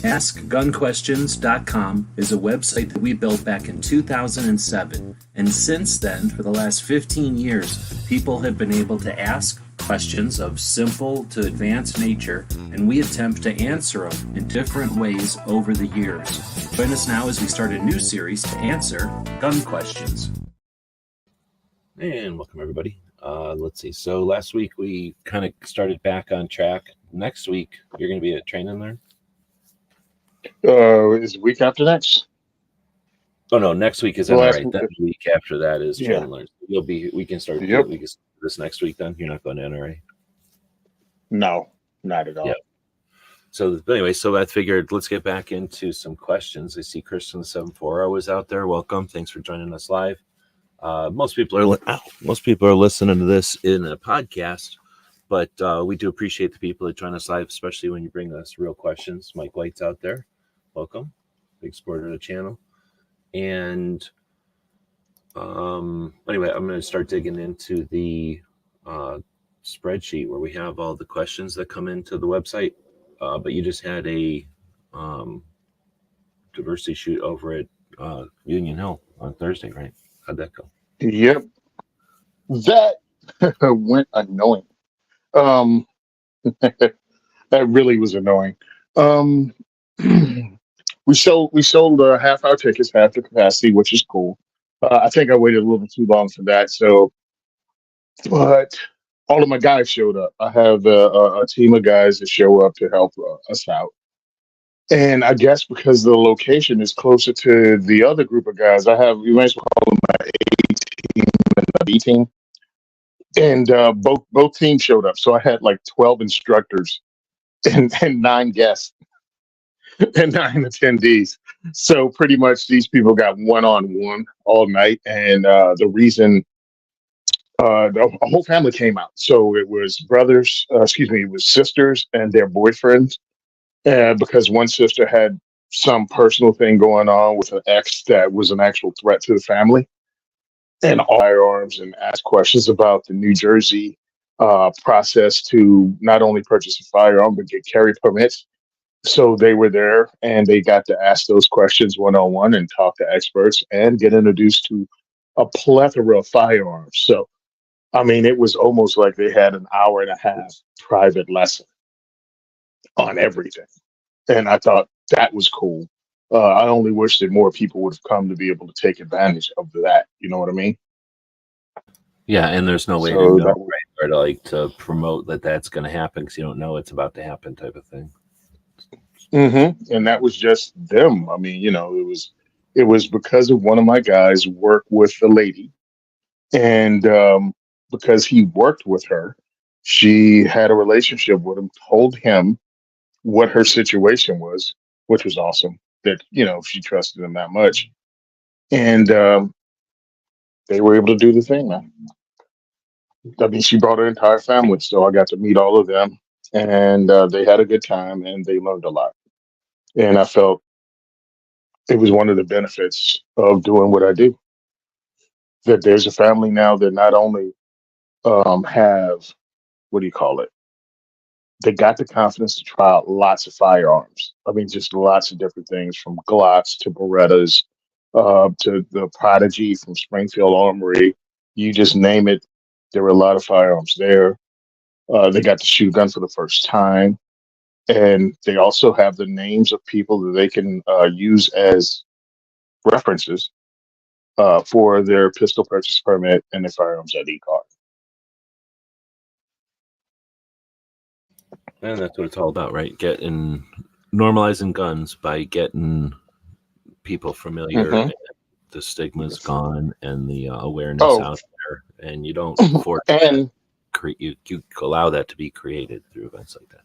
AskGunQuestions.com is a website that we built back in 2007, and since then, for the last 15 years, people have been able to ask questions of simple to advanced nature, and we attempt to answer them in different ways over the years. Join us now as we start a new series to answer gun questions. And welcome, everybody. Let's see. So last week we kind of started back on track. Next week, you're going to be at training there? Is the week after next? Oh no, next week is Well, NRA. Then the week after that is Yeah. training learn. You'll be. We can start. Yep. We can start this next week. Then you're not going to NRA. No, not at all. Yeah. So anyway, so I figured let's get back into some questions. I see Chris from the 740 was out there. Welcome. Thanks for joining us live. Most people are listening to this in a podcast, but we do appreciate the people that join us live, especially when you bring us real questions. Mike White's out there. Welcome. Big supporter of the channel. And anyway, I'm going to start digging into the spreadsheet where we have all the questions that come into the website. But you just had a diversity shoot over at Union Hill on Thursday, right? How'd that go? Yep. That went annoying. That really was annoying. We sold half our tickets, half the capacity, which is cool. I think I waited a little bit too long for that. So, but all of my guys showed up. I have a team of guys that show up to help us out. And I guess because the location is closer to the other group of guys, you might as well call them my A team and my B team. And both teams showed up. So I had like 12 instructors and 9 guests and 9 attendees. So pretty much these people got one-on-one all night. And the reason the whole family came out. So it was it was sisters and their boyfriends. Because one sister had some personal thing going on with an ex that was an actual threat to the family, and all firearms, and asked questions about the New Jersey process to not only purchase a firearm but get carry permits. So they were there and they got to ask those questions one-on-one and talk to experts and get introduced to a plethora of firearms. So, I mean, it was almost like they had an hour and a half private lesson on everything. And I thought that was cool. I only wish that more people would have come to be able to take advantage of that. You know what I mean? Yeah, and there's no way So to know, that- right? Or to like to promote that that's going to happen because you don't know it's about to happen, type of thing. And that was just them. I mean, it was because of one of my guys worked with the lady, and because he worked with her, she had a relationship with him, told him what her situation was, which was awesome that, she trusted him that much. And they were able to do the thing, man. I mean, she brought her entire family, so I got to meet all of them, and they had a good time and they learned a lot. And I felt it was one of the benefits of doing what I do, that there's a family now that not only have, what do you call it? They got the confidence to try out lots of firearms. I mean, just lots of different things, from Glocks to Berettas, to the Prodigy from Springfield Armory. You just name it. There were a lot of firearms there. They got to shoot a gun for the first time. And they also have the names of people that they can use as references for their pistol purchase permit and their firearms ID card. And that's what it's all about, right? Normalizing guns by getting people familiar. And the stigma's gone and the awareness out there, and you don't force and you allow that to be created through events like that.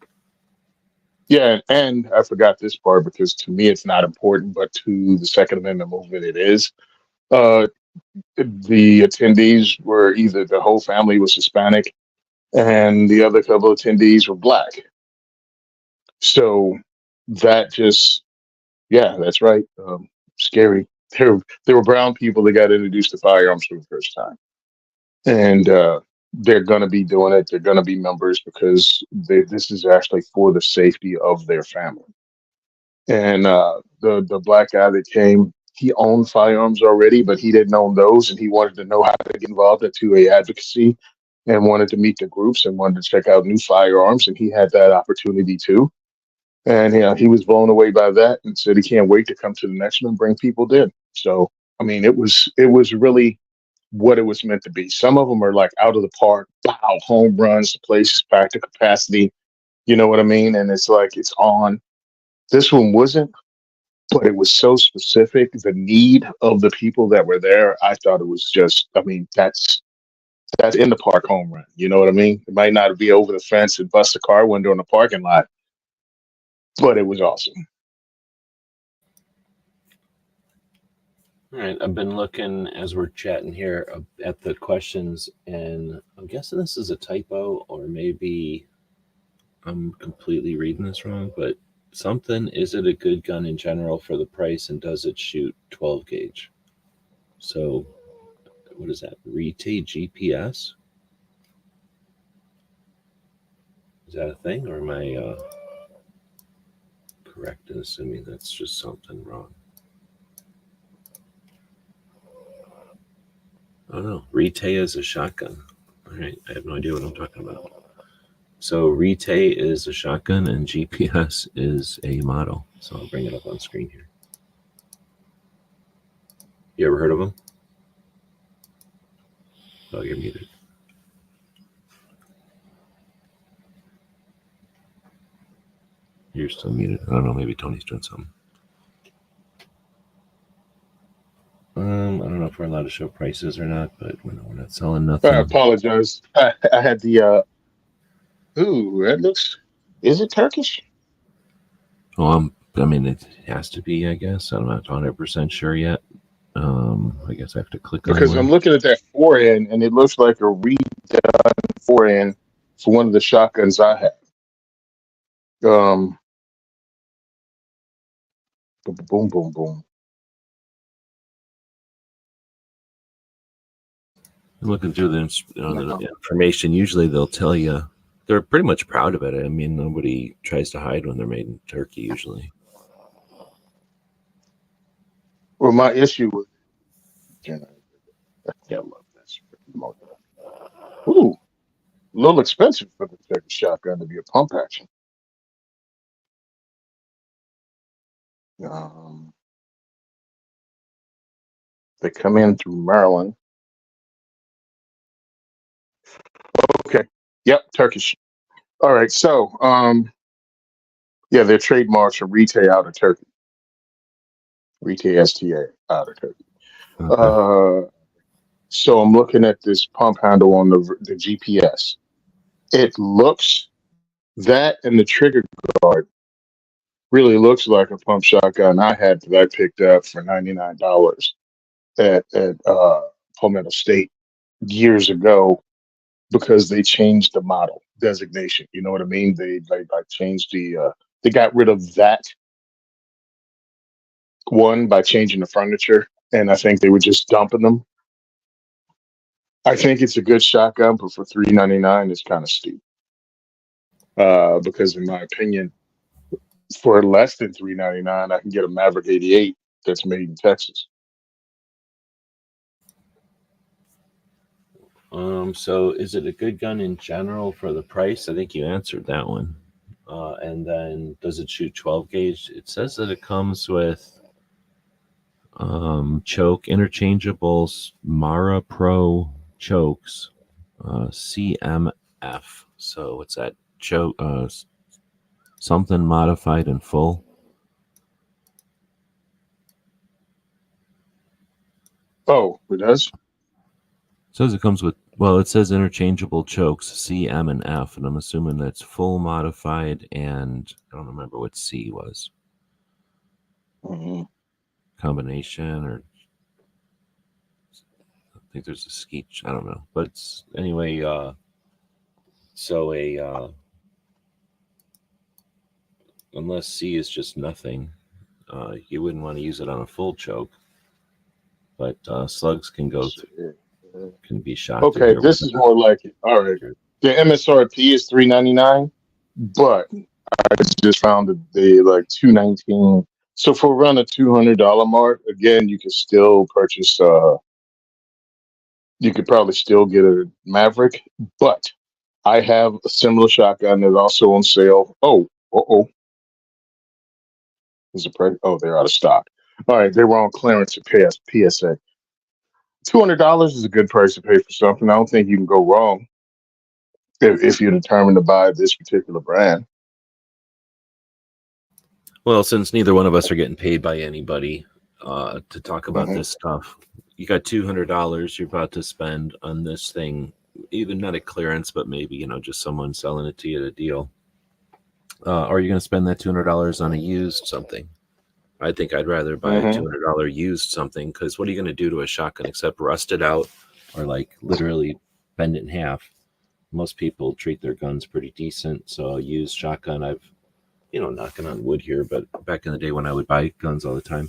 Yeah, and I forgot this part because to me it's not important, but to the Second Amendment movement it is. The attendees were either the whole family was Hispanic and the other couple of attendees were Black. So that just, yeah, that's right. Scary. There were brown people that got introduced to firearms for the first time. And they're going to be doing it. They're going to be members because this is actually for the safety of their family. And the black guy that came, he owned firearms already, but he didn't own those, and he wanted to know how to get involved in 2A advocacy, and wanted to meet the groups and wanted to check out new firearms, and he had that opportunity too. And he was blown away by that, and said he can't wait to come to the next one and bring people in. So I mean, it was really what it was meant to be. Some of them are like out of the park, wow, home runs, the place is packed to capacity. You know what I mean? And it's like it's on. This one wasn't, but it was so specific. The need of the people that were there, I thought it was just. I mean, that's in the park home run. You know what I mean? It might not be over the fence and bust a car window in the parking lot, but it was awesome. All right, I've been looking as we're chatting here at the questions, and I'm guessing this is a typo, or maybe I'm completely reading this wrong, but something, is it a good gun in general for the price, and does it shoot 12 gauge? So what is that? Rete GPS? Is that a thing, or am I correct in assuming that's just something wrong? Oh no, Rete is a shotgun. All right, I have no idea what I'm talking about. So Rete is a shotgun and GPS is a model. So I'll bring it up on screen here. You ever heard of them? Oh, you're muted. You're still muted. I don't know, maybe Tony's doing something. I don't know if we're allowed to show prices or not, but we're not selling nothing. I apologize. I had the ooh, that looks, is it Turkish? Well, I mean, it has to be, I guess. I'm not 100% sure yet. I guess I have to click Because on I'm one. looking at that forend, and it looks like a redone forend for one of the shotguns I have. Boom, boom, boom, boom. Looking through the information, usually they'll tell you. They're pretty much proud of it. I mean, nobody tries to hide when they're made in Turkey, usually. Well, my issue with I love this. Ooh, a little expensive for the Turkish shotgun to be a pump action. They come in through Maryland. Okay. Yep, Turkish. All right. So, yeah, their trademarks are Rete out of Turkey. Rete STA out of Turkey. Okay. So I'm looking at this pump handle on the GPS. It looks, that and the trigger guard really looks like a pump shotgun I had that I picked up for $99 at Palmetto State years ago, because they changed the model designation. You know what I mean? They changed they got rid of that one by changing the furniture, and I think they were just dumping them. I think it's a good shotgun, but for $399, it's kind of steep. Because in my opinion, for less than $399, I can get a Maverick 88 that's made in Texas. So is it a good gun in general for the price? I think you answered that one. And then does it shoot 12 gauge? It says that it comes with choke interchangeable Mara Pro chokes, CMF. So what's that? Choke, something modified in full. Oh, it does? It says it comes with, well, it says interchangeable chokes, C, M, and F, and I'm assuming that's full modified, and I don't remember what C was. Mm-hmm. Combination, or I think there's a skeet, I don't know. But anyway, so unless C is just nothing, you wouldn't want to use it on a full choke, but slugs can go through. Can be shot. Okay, this is more like it. All right. The MSRP is $399, but I just found that they like 219. So for around the $200 mark, again, you can still purchase. You could probably still get a Maverick, but I have a similar shotgun that's also on sale. Oh, is it oh, they're out of stock. All right, they were on clearance at PSA. $200 is a good price to pay for something. I don't think you can go wrong if you're determined to buy this particular brand. Well, since neither one of us are getting paid by anybody to talk about Mhm. this stuff, you got $200 you're about to spend on this thing, even not at clearance, but maybe just someone selling it to you at a deal. Are you going to spend that $200 on a used something? I think I'd rather buy a Mhm. $200 used something, because what are you going to do to a shotgun except rust it out or like literally bend it in half? Most people treat their guns pretty decent. So a used shotgun, I've knocking on wood here, but back in the day when I would buy guns all the time,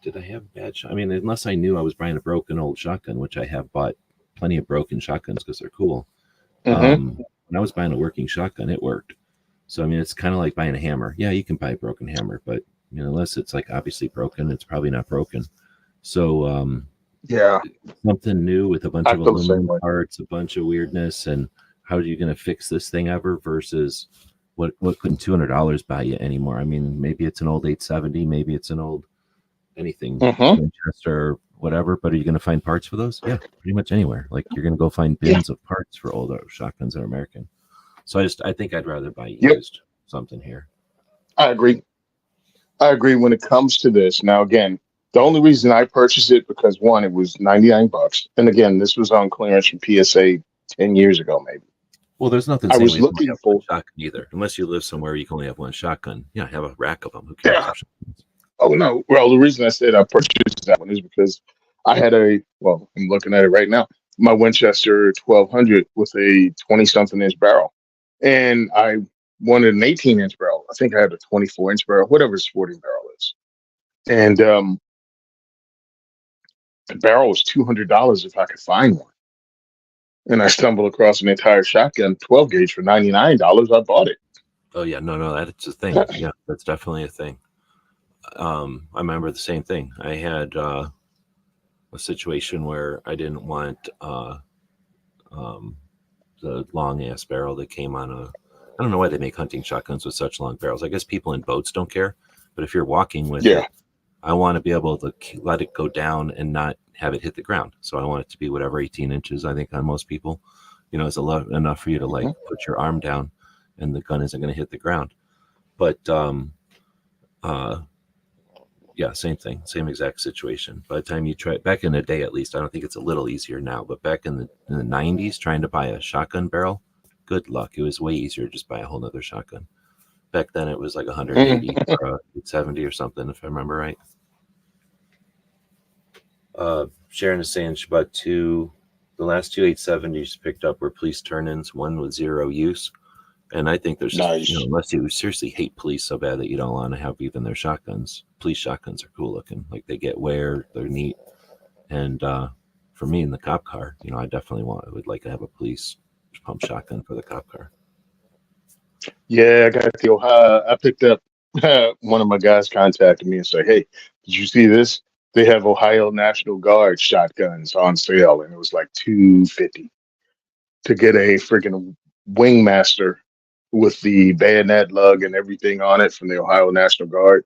did I have bad shot? I mean, unless I knew I was buying a broken old shotgun, which I have bought plenty of broken shotguns because they're cool. Mhm. When I was buying a working shotgun, it worked. So I mean, it's kind of like buying a hammer. Yeah, you can buy a broken hammer, but unless it's like obviously broken, it's probably not broken. So Yeah, something new with a bunch I of feel the same aluminum way. parts, a bunch of weirdness, and how are you going to fix this thing ever versus what couldn't $200 buy you anymore? I mean, maybe it's an old 870, maybe it's an old anything Mhm. Winchester or whatever, but are you going to find parts for those? Yeah, pretty much anywhere. Like you're going to go find Yeah. bins of parts for old shotguns that are American. So I think I'd rather buy Yep. used something here. I agree. I agree when it comes to this. Now, again, the only reason I purchased it because one, it was $99, and again, this was on clearance from PSA 10 years ago, maybe. Well, there's nothing I saying was we only looking have one for. shotgun either, unless you live somewhere you can only have one shotgun. Yeah, have a rack of them. Who cares? Yeah. Oh no. Well, the reason I said I purchased that one is because I had I'm looking at it right now. My Winchester 1200 with a 20-something inch barrel, and I wanted an 18-inch barrel. I think I had a 24-inch barrel, whatever the sporting barrel is, and the barrel was $200 if I could find one. And I stumbled across an entire shotgun 12 gauge for $99. I bought it. Oh yeah, no, that's a thing. Yeah, that's definitely a thing. I remember the same thing. I had a situation where I didn't want um, the long ass barrel that came on a. I don't know why they make hunting shotguns with such long barrels. I guess people in boats don't care, but if you're walking with Yeah. it, I want to be able to let it go down and not have it hit the ground. So I want it to be whatever 18 inches. I think on most people, is enough for you to like Mhm. put your arm down, and the gun isn't going to hit the ground. But uh, yeah, same thing, same exact situation. By the time you try, back in the day at least, I don't think it's a little easier now, but back in the 90s, trying to buy a shotgun barrel, good luck. It was way easier to just buy a whole nother shotgun. Back then it was like 180 Mhm. or 70 or something, if I remember right. Sharon is saying she bought the last two 870s picked up were police turn-ins, one with zero use. And I think there's just, Nice. unless you seriously hate police so bad that you don't want to have even their shotguns. Police shotguns are cool looking. Like they get wear, they're neat. And for me in the cop car, I definitely would like to have a police pump shotgun for the cop car. Yeah, I got the Ohio. I picked up one of my guys contacted me and said, "Hey, did you see this? They have Ohio National Guard shotguns on sale, and it was like 250 to get a freaking Wingmaster with the bayonet lug and everything on it from the Ohio National Guard.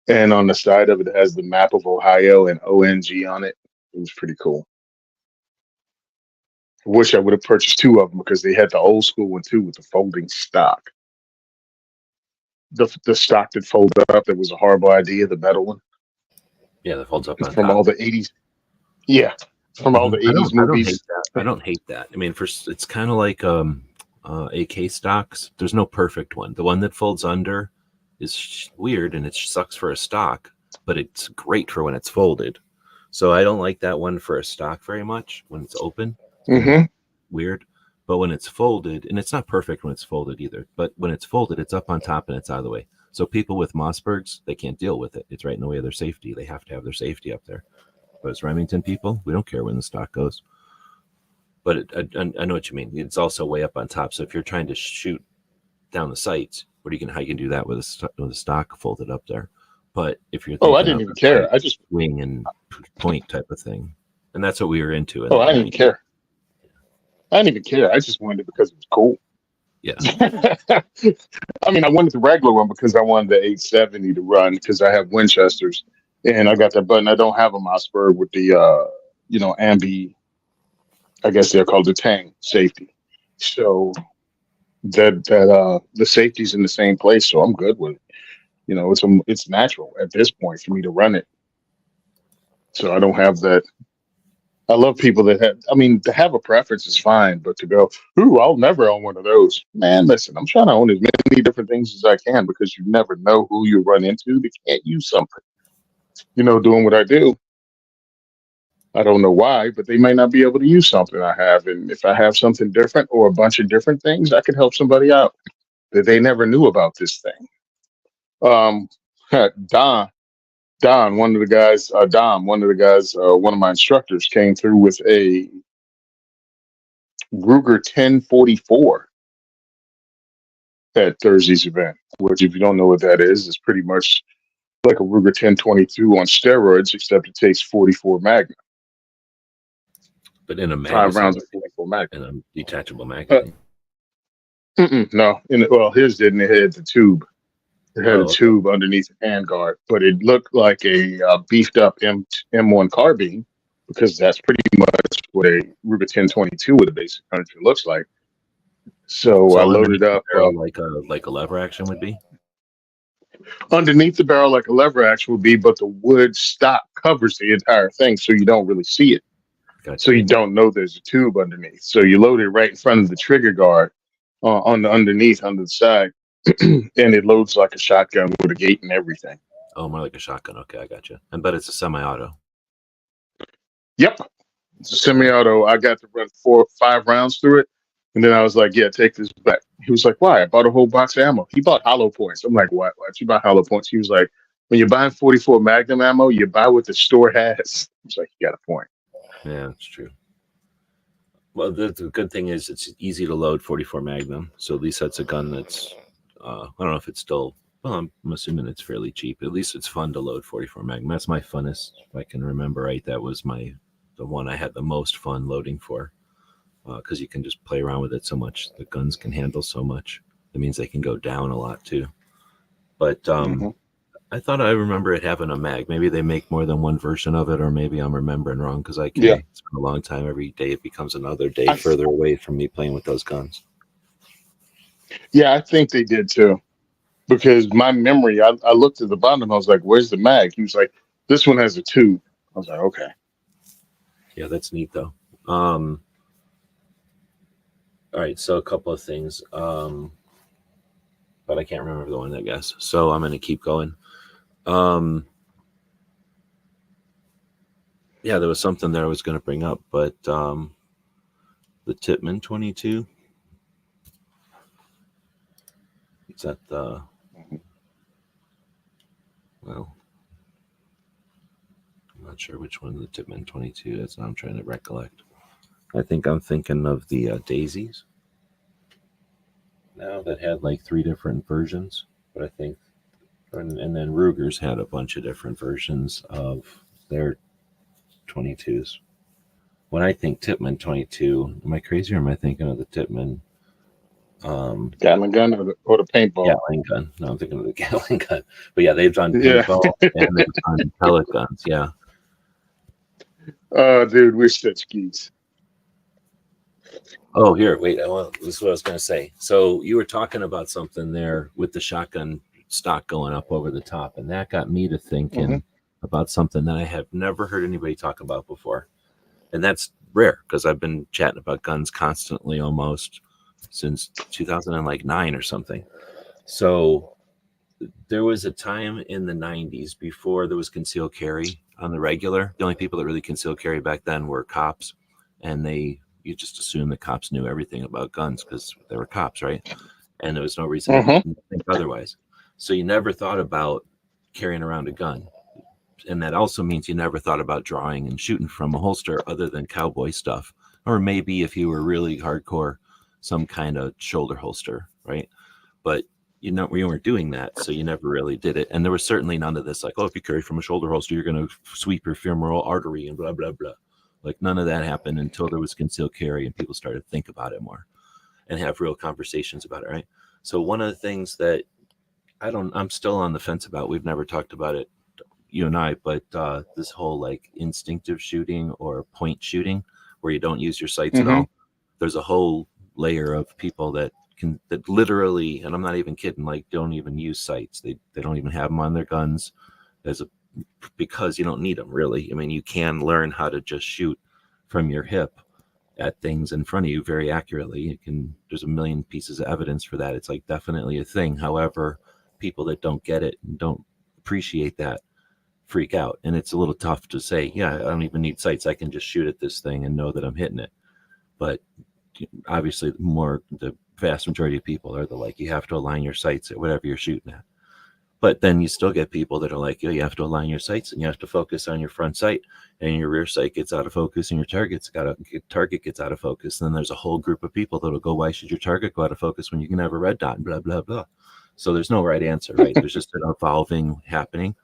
And on the side of it, it has the map of Ohio and ONG on it. It was pretty cool. I wish I would have purchased two of them because they had the old school one too with the folding stock. The stock that folded up that was a horrible idea, the metal one. Yeah, that folds up It's on from top. all the 80s. Yeah, from all the I 80s don't hate movies. that. I don't hate that. I mean, it's kind of like AK stocks. There's no perfect one. The one that folds under is weird and it sucks for a stock, but it's great for when it's folded. So I don't like that one for a stock very much when it's open. It's kind of Hmm. weird. But when it's folded, and it's not perfect when it's folded either, but when it's folded, it's up on top and it's out of the way. So people with Mossbergs, they can't deal with it. It's right in the way of their safety. They have to have their safety up there. But as Remington people, we don't care when the stock goes. But I know what you mean. It's also way up on top. So if you're trying to shoot down the sights, how you can do that with a stock folded up there. But if you're Oh, I thinking didn't of even a care. sight, I just, wing and point type of thing, and that's what we were into in oh, the I didn't even 90s. care. I didn't even care. I just wanted it because it was cool. Yeah. I mean, I wanted the regular one because I wanted the 870 to run because I have Winchesters and I got that button. I don't have a Mossberg with the, ambi. I guess they're called the Tang safety. So the safety's in the same place, so I'm good with it. It's natural at this point for me to run it. So I don't have that. I love people that have. I mean, to have a preference is fine, but to go, ooh, I'll never own one of those. Man, listen, I'm trying to own as many different things as I can because you never know who you run into that can't use something. Doing what I do, I don't know why, but they may not be able to use something I have. And if I have something different or a bunch of different things, I could help somebody out that they never knew about this thing. Um, Don, one of the guys, one of my instructors came through with a Ruger 1044 at Thursday's event, which, if you don't know what that is pretty much like a Ruger 1022 on steroids, except it takes 44 Magnum, But in a 5 rounds magazine, of 44 Magnum. in a detachable Uh, magazine. no, well, his didn't. It had the tube. It had a Oh, okay. tube underneath the handguard, but it looked like a beefed up M1 carbine because that's pretty much what a Ruger 1022 with a basic 100 looks like. So I So loaded underneath the up barrel, like a lever action would be. underneath the barrel like a lever action would be, but the wood stock covers the entire thing, so you don't really see it. So Gotcha. you don't know there's a tube underneath. So you load it right in front of the trigger guard on the underneath, under the side, and it loads like a shotgun with a gate and everything. Oh, more like a shotgun. Okay, I gotcha. And but it's a semi-auto. Yep, it's a semi-auto. I got to run 4 5 rounds through it, and then I was like, "Yeah, take this back." He was like, "Why?" I bought a whole box of ammo. He bought hollow points. I'm like, "What? Why'd you buy hollow points?" He was like, "When you're buying 44 Magnum ammo, you buy what the store has." I was like, "You got a point." Yeah, that's true. Well, the good thing is it's easy to load 44 Magnum. So at least that's a gun that's, I don't know if it's still, well, I'm assuming it's fairly cheap. At least it's fun to load 44 Magnum. That's my funnest, if I can remember right. That was the one I had the most fun loading for because you can just play around with it so much. The guns can handle so much. It means they can go down a lot too. But Mm-hmm. I thought I remember it having a mag. Maybe they make more than one version of it, or maybe I'm remembering wrong because I Yeah, carry. It's been a long time. Every day it becomes another day I further away from me playing with those guns. yeah, I think they did too. Because my memory, I looked at the bottom, I was like, "Where's the mag?" He was like, "This one has a tube." I was like, "Okay." Yeah, that's neat though. All right, so a couple of things, but I can't remember the one, I guess. So I'm going to keep going. Yeah, there was something there I was going to bring up, but the Titman 22. Is that the well? I'm not sure which one the Titman 22 is. I'm trying to recollect. I think I'm thinking of the Daisies. Now that had like 3 different versions, but I think, and then Ruger's had a bunch of different versions of their 22s. When I think Titman 22, am I crazy or am I thinking of the Titman Gatling gun or the paintball. Gatling gun? No, I'm thinking of the Gatling gun. But yeah, they've done Yeah. paintball and they've done pellet guns. Yeah. Oh, dude, we're such geeks. Oh, here, wait. This is what I was going to say. So you were talking about something there with the shotgun stock going up over the top, and that got me to thinking about something that I have never heard anybody talk about before. And that's rare because I've been chatting about guns constantly almost since 2009 or something. So there was a time in the 90s before there was concealed carry on the regular. The only people that really concealed carry back then were cops, and you just assume the cops knew everything about guns because they were cops, right? And there was no reason to think otherwise. So you never thought about carrying around a gun. And that also means you never thought about drawing and shooting from a holster other than cowboy stuff. Or maybe if you were really hardcore, some kind of shoulder holster, right? but we weren't doing that, so you never really did it. And there was certainly none of this like, oh, if you carry from a shoulder holster, you're going to sweep your femoral artery and blah blah blah. Like none of that happened until there was concealed carry and people started to think about it more and have real conversations about it, right? So one of the things that I'm still on the fence about, we've never talked about it, you and I, but this whole like instinctive shooting or point shooting where you don't use your sights at all. There's a whole layer of people that literally, and I'm not even kidding, like don't even use sights. They don't even have them on their guns because you don't need them really. I mean, you can learn how to just shoot from your hip at things in front of you very accurately. There's a million pieces of evidence for that. It's like definitely a thing. However, people that don't get it and don't appreciate that freak out. And it's a little tough to say, yeah, I don't even need sights. I can just shoot at this thing and know that I'm hitting it. But obviously the vast majority of people are like, you have to align your sights at whatever you're shooting at. But then you still get people that are like, you have to align your sights and you have to focus on your front sight, and your rear sight gets out of focus and your target gets out of focus. And then there's a whole group of people that'll go, why should your target go out of focus when you can have a red dot and blah, blah, blah. So there's no right answer, right? There's just an evolving happening,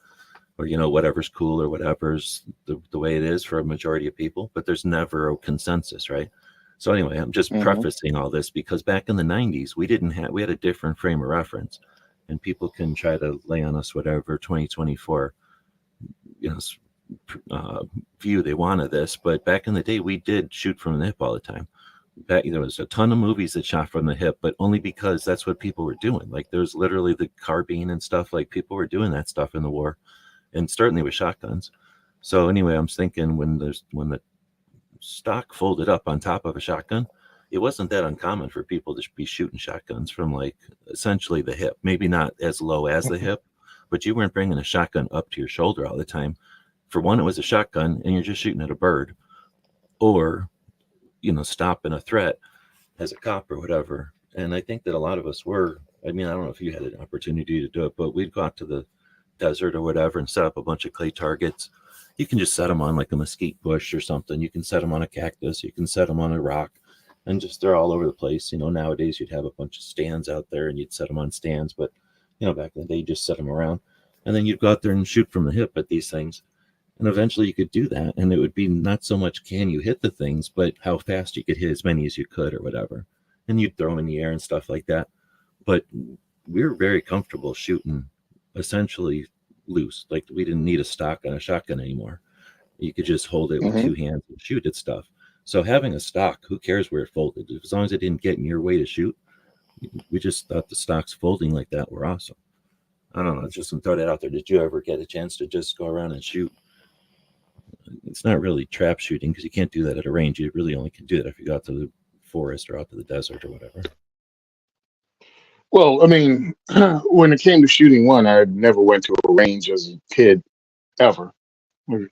or, whatever's cool or whatever's the way it is for a majority of people, but there's never a consensus, right? So anyway, I'm just prefacing all this because back in the 90s, we had a different frame of reference, and people can try to lay on us whatever 2024, view they want of this. But back in the day, we did shoot from the hip all the time. There was a ton of movies that shot from the hip, but only because that's what people were doing. Like there's literally the carbine and stuff, like people were doing that stuff in the war, and certainly with shotguns. So anyway, I'm thinking when the stock folded up on top of a shotgun, it wasn't that uncommon for people to be shooting shotguns from like essentially the hip, maybe not as low as the hip, but you weren't bringing a shotgun up to your shoulder all the time. For one, it was a shotgun and you're just shooting at a bird, or, stopping a threat as a cop or whatever. And I think that a lot of us were, I don't know if you had an opportunity to do it, but we'd go out to the desert or whatever and set up a bunch of clay targets. You can just set them on like a mesquite bush or something. You can set them on a cactus. You can set them on a rock. And just they're all over the place. Nowadays you'd have a bunch of stands out there and you'd set them on stands, but back in the day you just set them around, and then you'd go out there and shoot from the hip at these things. And eventually you could do that, and it would be not so much can you hit the things, but how fast you could hit as many as you could or whatever. And you'd throw them in the air and stuff like that. But we were very comfortable shooting essentially loose. Like we didn't need a stock on a shotgun anymore. You could just hold it with two hands and shoot at stuff. So having a stock, who cares where it folded? As long as it didn't get in your way to shoot, we just thought the stocks folding like that were awesome. I don't know, just throw that out there. Did you ever get a chance to just go around and shoot? It's not really trap shooting because you can't do that at a range. You really only can do that if you go out to the forest or out to the desert or whatever. Well, when it came to shooting one, I never went to a range as a kid, ever.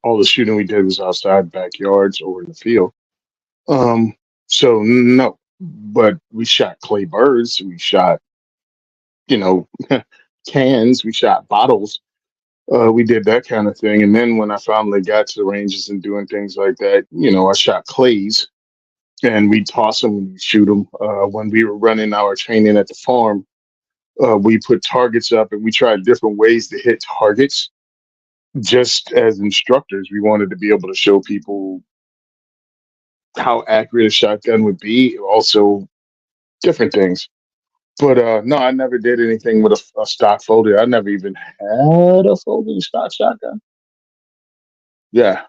All the shooting we did was outside, backyards, or in the field. So no, but we shot clay birds, we shot, cans, we shot bottles. We did that kind of thing. And then when I finally got to the ranges and doing things like that, I shot clays, and we toss them and shoot them. When we were running our training at the farm, we put targets up and we tried different ways to hit targets. Just as instructors, we wanted to be able to show people how accurate a shotgun would be, also different things. But no, I never did anything with a stock folder. I never even had a folding stock shotgun. Yeah,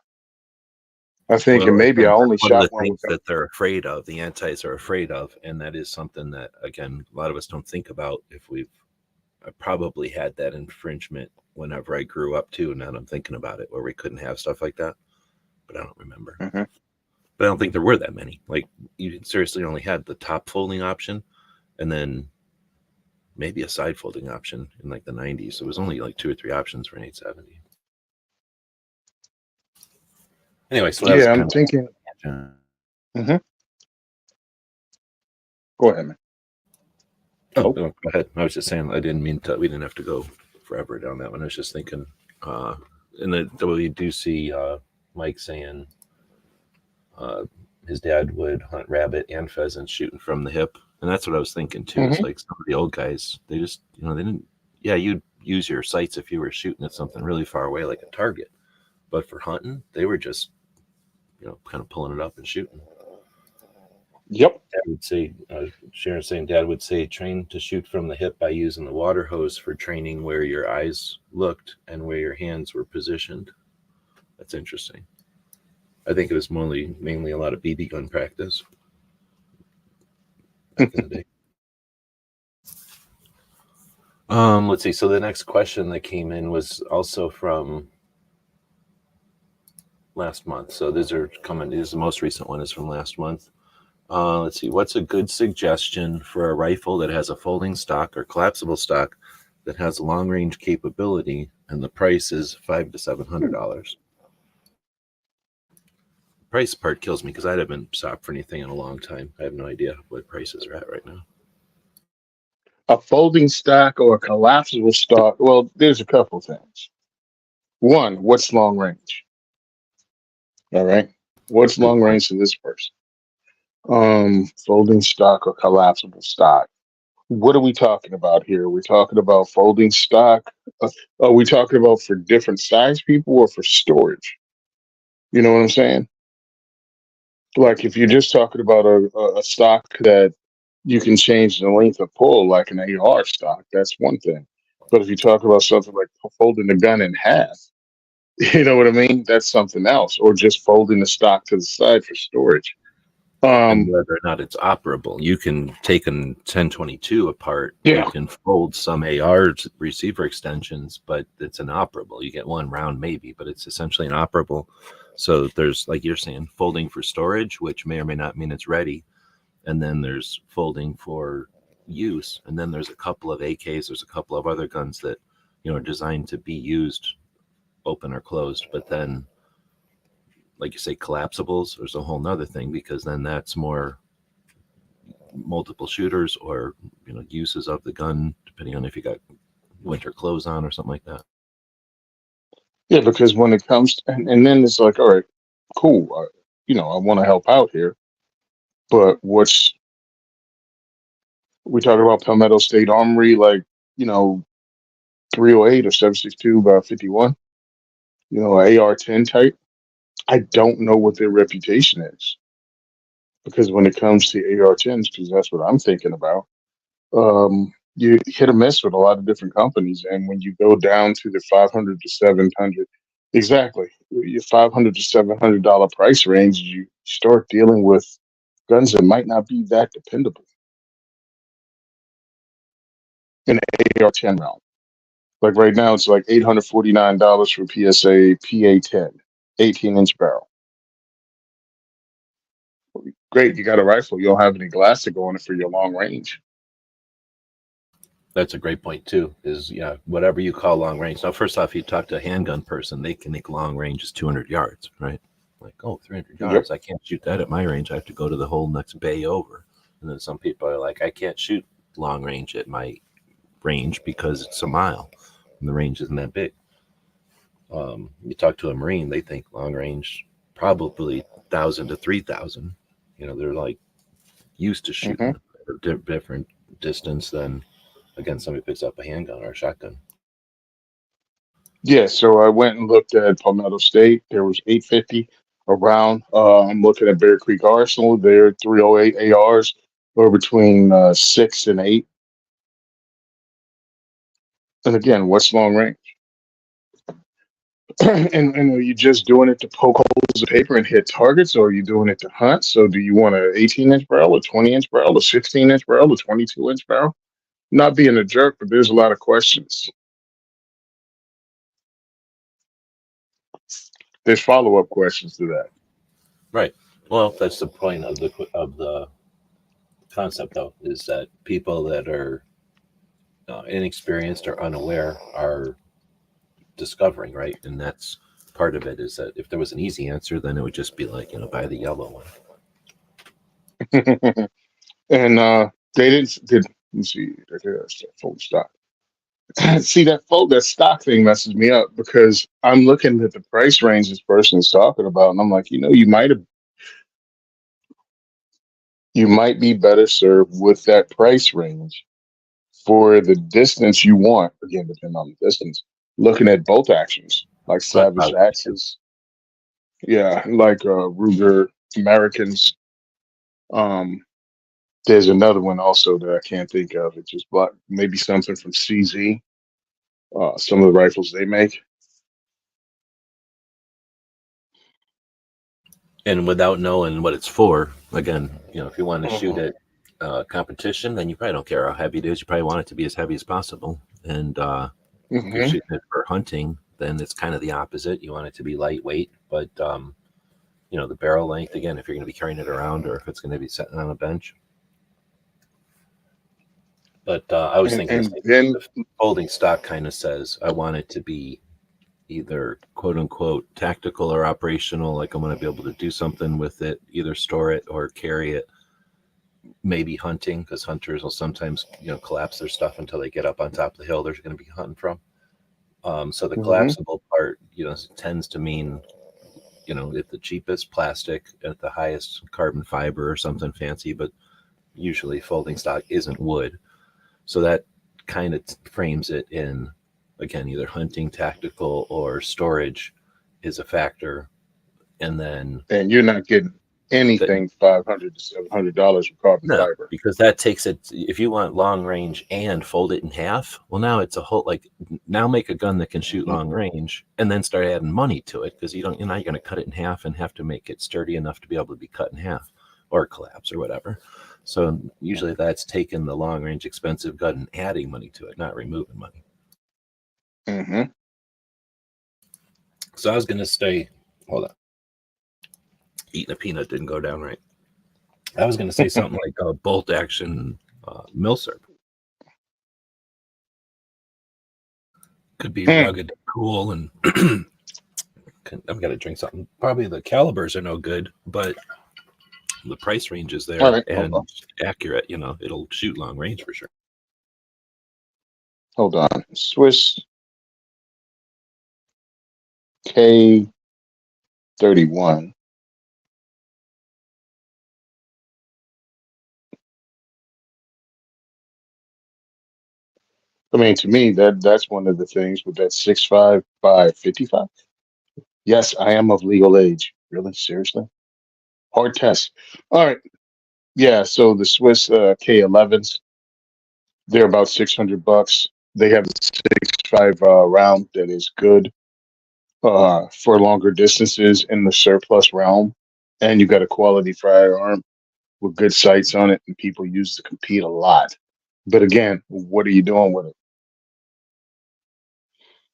I think, and maybe I only one of the shot one things with them. that they're afraid of, the antis are afraid of, and that is something that, again, a lot of us don't think about. I probably had that infringement whenever I grew up too. Now that I'm thinking about it, where we couldn't have stuff like that, but I don't remember. But I don't think there were that many. Like you seriously only had the top folding option, and then maybe a side folding option in like the 90s. So it was only like 2 or 3 options for an 870. Anyway, so that was I'm thinking. Go ahead, man. Oh, go ahead. I was just saying, we didn't have to go forever down that one. I was just thinking, we do see Mike saying his dad would hunt rabbit and pheasant shooting from the hip. And that's what I was thinking too. It's Hmm. like some of the old guys, they just, they didn't, yeah, you'd use your sights if you were shooting at something really far away, like a target. But for hunting, they were just, kind of pulling it up and shooting. Yep. Dad would say, Sharon saying, Dad would say, train to shoot from the hip by using the water hose for training where your eyes looked and where your hands were positioned. That's interesting. I think it was mainly a lot of BB gun practice back in the day. Let's see. So the next question that came in was also from last month. So these are coming. This is the most recent one is from last month. Let's see. What's a good suggestion for a rifle that has a folding stock or collapsible stock that has long range capability and the price is $500 to $700? Price part kills me because I haven't shopped for anything in a long time. I have no idea what prices are at right now. A folding stock or a collapsible stock. Well, there's a couple things. One, what's long range? All right. What's Good long point. range to this person? Folding stock or collapsible stock. What are we talking about here? Are we talking about folding stock? Are we talking about for different size people or for storage? You know what I'm saying? Like if you're just talking about a stock that you can change the length of pull, like an AR stock, that's one thing. But if you talk about something like folding the gun in half, you know what I mean? That's something else. Or just folding the stock to the side for storage. And Um, whether or not it's operable. You can take a 1022 apart. You yeah, can fold some AR receiver extensions, but it's inoperable. You get one round maybe, but it's essentially inoperable. So there's, like you're saying, folding for storage, which may or may not mean it's ready. And then there's folding for use. And then there's a couple of AKs. There's a couple of other guns that, are designed to be used open or closed. But then, like you say, collapsibles, there's a whole nother thing because then that's more multiple shooters or uses of the gun depending on if you got winter clothes on or something like that. yeah, because when it comes and then it's like, all right, cool. I want to help out here, but we talking about Palmetto State Armory, like, you know, 308 or 762 by 51, AR-10 type. I don't know what their reputation is because when it comes to AR-10s, because that's what I'm thinking about, you hit or miss with a lot of different companies. And when you go down to the 500 to 700, exactly, your 500 to $700 price range, you start dealing with guns that might not be that dependable in the AR-10 realm. Like right now, it's like $849 for PSA PA-10, 18-inch barrel. Great, you got a rifle. You don't have any glass to go on it for your long range. That's a great point too, is whatever you call long range. Now, first off, you talk to a handgun person, they can think long range is 200 yards, right? Like, oh, 300 Yep. yards. I can't shoot that at my range. I have to go to the whole next bay over. And then some people are like, I can't shoot long range at my range because it's a mile and the range isn't that big. You talk to a Marine, they think long range probably 1,000 to 3,000. They're like used to shooting at a different distance than, again, somebody picks up a handgun or a shotgun. Yeah, so I went and looked at Palmetto State. There was 850 around. I'm looking at Bear Creek Arsenal. Their 308 ARs are between 6 and 8. And again, what's long range? and are you just doing it to poke holes of paper and hit targets, or are you doing it to hunt? So do you want an 18-inch barrel, a 20-inch barrel, a 16-inch barrel, a 22-inch barrel? Not being a jerk, but there's a lot of questions. There's follow-up questions to that. Right. Well, that's the point of the concept, though, is that people that are inexperienced or unaware are discovering, right? And that's part of it, is that if there was an easy answer, then it would just be like, buy the yellow one. And they did. Let me see. There's that full stock. See that stock thing messes me up because I'm looking at the price range this person is talking about, and I'm like, you might have. You might be better served with that price range for the distance you want. Again, depending on the distance, looking at bolt actions like That's Savage probably too. Axes, yeah, like Ruger Americans. Um, there's another one also that I can't think of. It just blocked maybe something from CZ. Some of the rifles they make. And without knowing what it's for, again, if you want to shoot Mhm. at competition, then you probably don't care how heavy it is. You probably want it to be as heavy as possible. And if you're Hmm. shooting it for hunting, then it's kind of the opposite. You want it to be lightweight, but the barrel length, again, if you're going to be carrying it around or if it's going to be sitting on a bench. But I was thinking the And same thing. then The folding stock kind of says I want it to be either quote unquote tactical or operational, like I'm going to be able to do something with it, either store it or carry it. Maybe hunting, because hunters will sometimes collapse their stuff until they get up on top of the hill they're going to be hunting from. So the Mhm. collapsible part tends to mean at the cheapest plastic, at the highest carbon fiber or something fancy, but usually folding stock isn't wood. So that kind of frames it in, again, either hunting, tactical, or storage is a factor. And then and you're not getting that, anything $500 to $700 for carbon no, fiber. because that takes it, if you want long range and fold it in half, well, now it's a whole, like, now make a gun that can shoot Mhm. long range and then start adding money to it, because you're not going to cut it in half and have to make it sturdy enough to be able to be cut in half or collapse or whatever. So usually that's taking the long range expensive gun and adding money to it, not removing money. Mhm. So I was going to say, hold on, eating a peanut didn't go down right. I was going to say something like a bolt action milsurp. Could be Hmm. rugged, cool, and I've got to drink something. Probably the calibers are no good, but the price range is All there right, hold on. and accurate. It'll shoot long range for sure. Hold on. Swiss K31. I mean, to me, that's one of the things with that 6.5 by 55. Yes, I am of legal age. Really? Seriously? Hard test. All right. Yeah. So the Swiss K11s, they're about $600. They have the 6.5 round that is good for longer distances in the surplus realm, and you got a quality firearm with good sights on it, and people use to compete a lot. But again, what are you doing with it?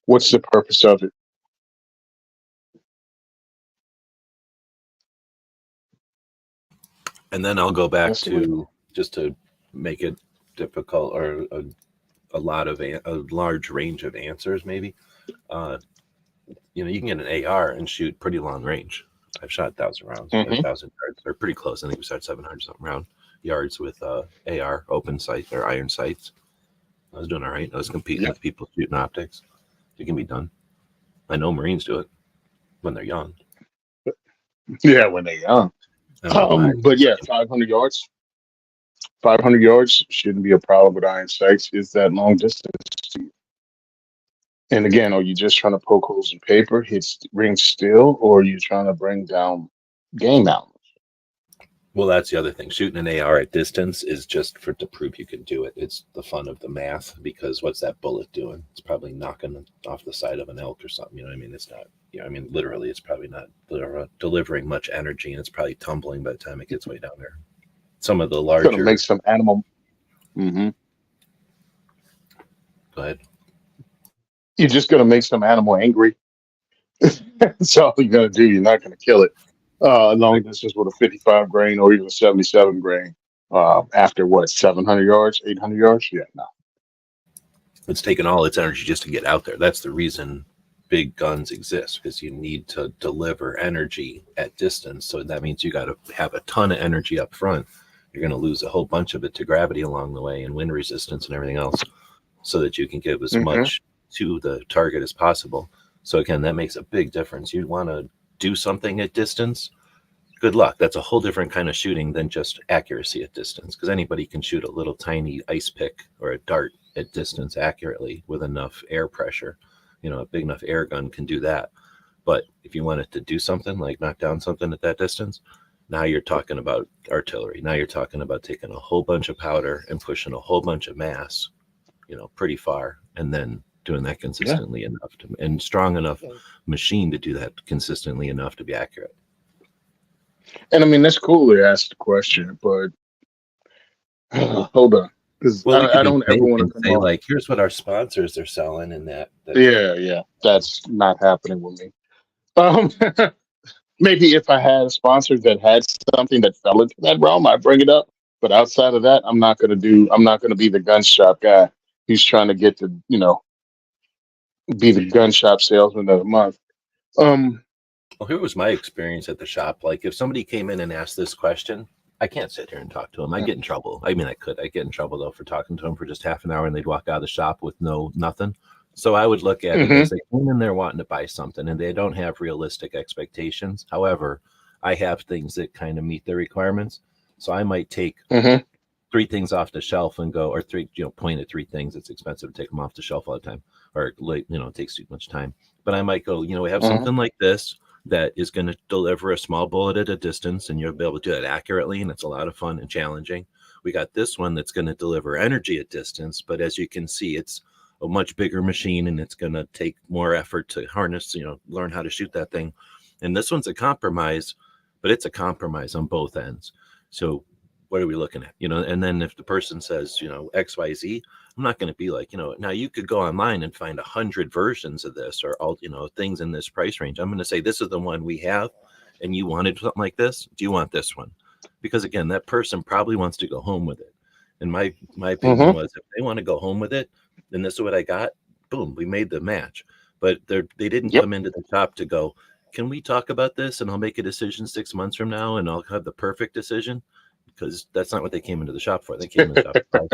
What's the purpose of it? And then I'll go back That's the way. to, just to make it difficult, or a lot of a large range of answers. Maybe you can get an AR and shoot pretty long range. I've shot 1,000 rounds, or Hmm. 1,000 yards, or pretty close. I think we shot 700 something round yards with AR open sight or iron sights. I was doing all right. I was competing Yeah. with people shooting optics. It can be done. I know Marines do it when they're young. Yeah, when they're young. I don't know why. But yeah, 500 yards. 500 yards shouldn't be a problem with iron sights. Is that long distance? And again, are you just trying to poke holes in paper, ring steel, or are you trying to bring down game out? Well, that's the other thing. Shooting an AR at distance is just to prove you can do it. It's the fun of the math, because what's that bullet doing? It's probably knocking off the side of an elk or something. You know what I mean? It's not, literally, it's probably not delivering much energy, and it's probably tumbling by the time it gets way down there. Some of the It's gonna make larger, some animal. Hmm. go ahead. You're just gonna make some animal angry. That's all you're gonna do. You're not gonna kill it. Long distance with a 55 grain or even a 77 grain. After what, 700 yards, 800 yards? Yeah, no. It's taken all its energy just to get out there. That's the reason big guns exist, because you need to deliver energy at distance. So that means you got to have a ton of energy up front. You're going to lose a whole bunch of it to gravity along the way and wind resistance and everything else, so that you can give as Hmm. much to the target as possible. So again, that makes a big difference. You want to do something at distance, good luck. That's a whole different kind of shooting than just accuracy at distance, because anybody can shoot a little tiny ice pick or a dart at distance accurately with enough air pressure. A big enough air gun can do that. But if you wanted to do something like knock down something at that distance, now you're talking about artillery. Now you're talking about taking a whole bunch of powder and pushing a whole bunch of mass, pretty far, and then doing that consistently enough and strong enough machine to do that consistently enough to be accurate. And I mean, that's cool to ask the question, but hold on, because Well, we could I be don't ever fake want to and come say, off. like, here's what our sponsors are selling, and that Yeah, that's not happening with me. Um, maybe if I had a sponsor that had something that fell into that realm, I'd bring it up. But outside of that, I'm not gonna do. I'm not gonna be the gun shop guy who's trying to get to, be the gun shop salesman of the month. Well, here was my experience at the shop. Like, if somebody came in and asked this question, I can't sit here and talk to them. I get in trouble. I mean, I could. I get in trouble, though, for talking to them for just half an hour, and they'd walk out of the shop with nothing. So I would look at it as they come in there wanting to buy something, and they don't have realistic expectations. However, I have things that kind of meet their requirements. So I might take three things off the shelf and go, or three, point at three things. It's expensive to take them off the shelf all the time, or it takes too much time. But I might go, we have something like this that is going to deliver a small bullet at a distance, and you'll be able to do that accurately, and it's a lot of fun and challenging. We got this one that's going to deliver energy at distance, but as you can see, it's a much bigger machine, and it's going to take more effort to harness, learn how to shoot that thing. And this one's a compromise, but it's a compromise on both ends. So what are we looking at? And then if the person says, XYZ, I'm not going to be like, now you could go online and find 100 versions of this, or all, things in this price range. I'm going to say, this is the one we have, and you wanted something like this. Do you want this one? Because again, that person probably wants to go home with it. And my opinion was, if they want to go home with it, then this is what I got. Boom, we made the match. But they didn't come into the shop to go, can we talk about this? And I'll make a decision 6 months from now, and I'll have the perfect decision. Because that's not what they came into the shop for. They came in the shop for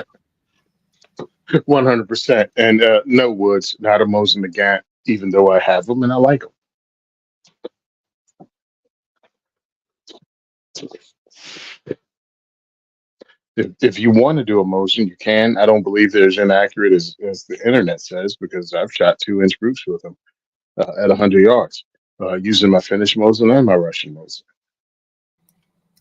100%. And no Woods, not a Mosin Nagant, even though I have them and I like them. If you want to do a Mosin, you can. I don't believe they're as inaccurate as the internet says, because I've shot 2-inch groups with them at 100 yards using my Finnish Mosin and my Russian Mosin.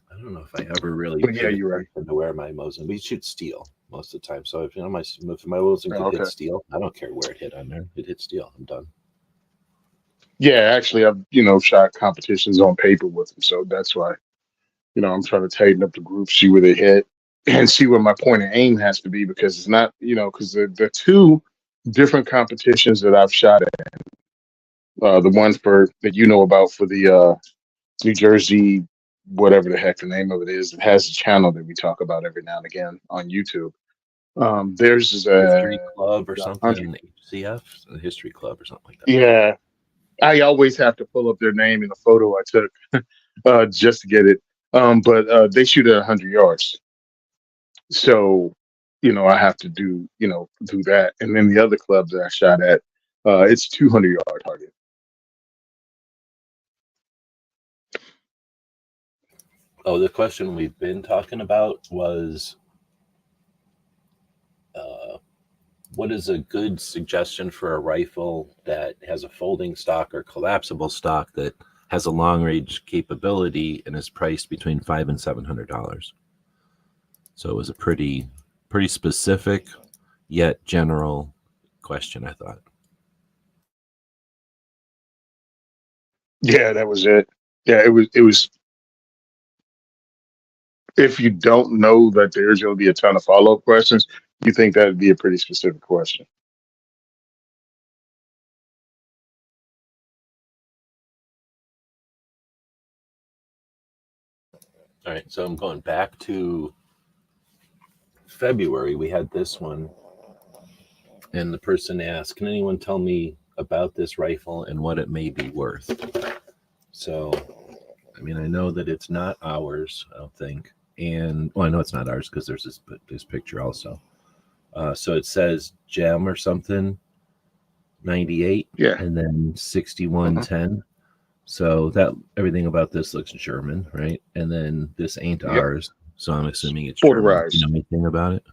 I don't know if I ever really But yeah, you're right. to wear my Mosin. We shoot steel most of the time. So if my Mosin could hit steel, I don't care where it hit on there. It hit steel. I'm done. Yeah, actually, I've shot competitions on paper with them, so that's why I'm trying to tighten up the group, see where they hit, and see where my point of aim has to be, because it's not because the two different competitions that I've shot at, the one that about for the New Jersey, whatever the heck the name of it is, it has a channel that we talk about every now and again on YouTube. There's History Club or something, 100. HCF, the History Club or something like that. Yeah, I always have to pull up their name in the photo I took just to get it. But they shoot at 100 yards, so I have to do that. And then the other club that I shot at, it's 200-yard target. Oh, the question we've been talking about was, what is a good suggestion for a rifle that has a folding stock or collapsible stock that has a long range capability and is priced between $500 and $700? So it was a pretty specific yet general question, I thought. Yeah, that was it. Yeah, it was. If you don't know that there's going to be a ton of follow-up questions, you think that would be a pretty specific question. All right, so I'm going back to February. We had this one, and the person asked, can anyone tell me about this rifle and what it may be worth? So, I mean, I know that it's not ours, I don't think. And, well, I know it's not ours because there's this picture also. So it says gem or something, 98, Yeah. and then 6110. So that everything about this looks German, right? And then this ain't Yep. ours, so I'm assuming it's German. You Sporterized. know anything about it?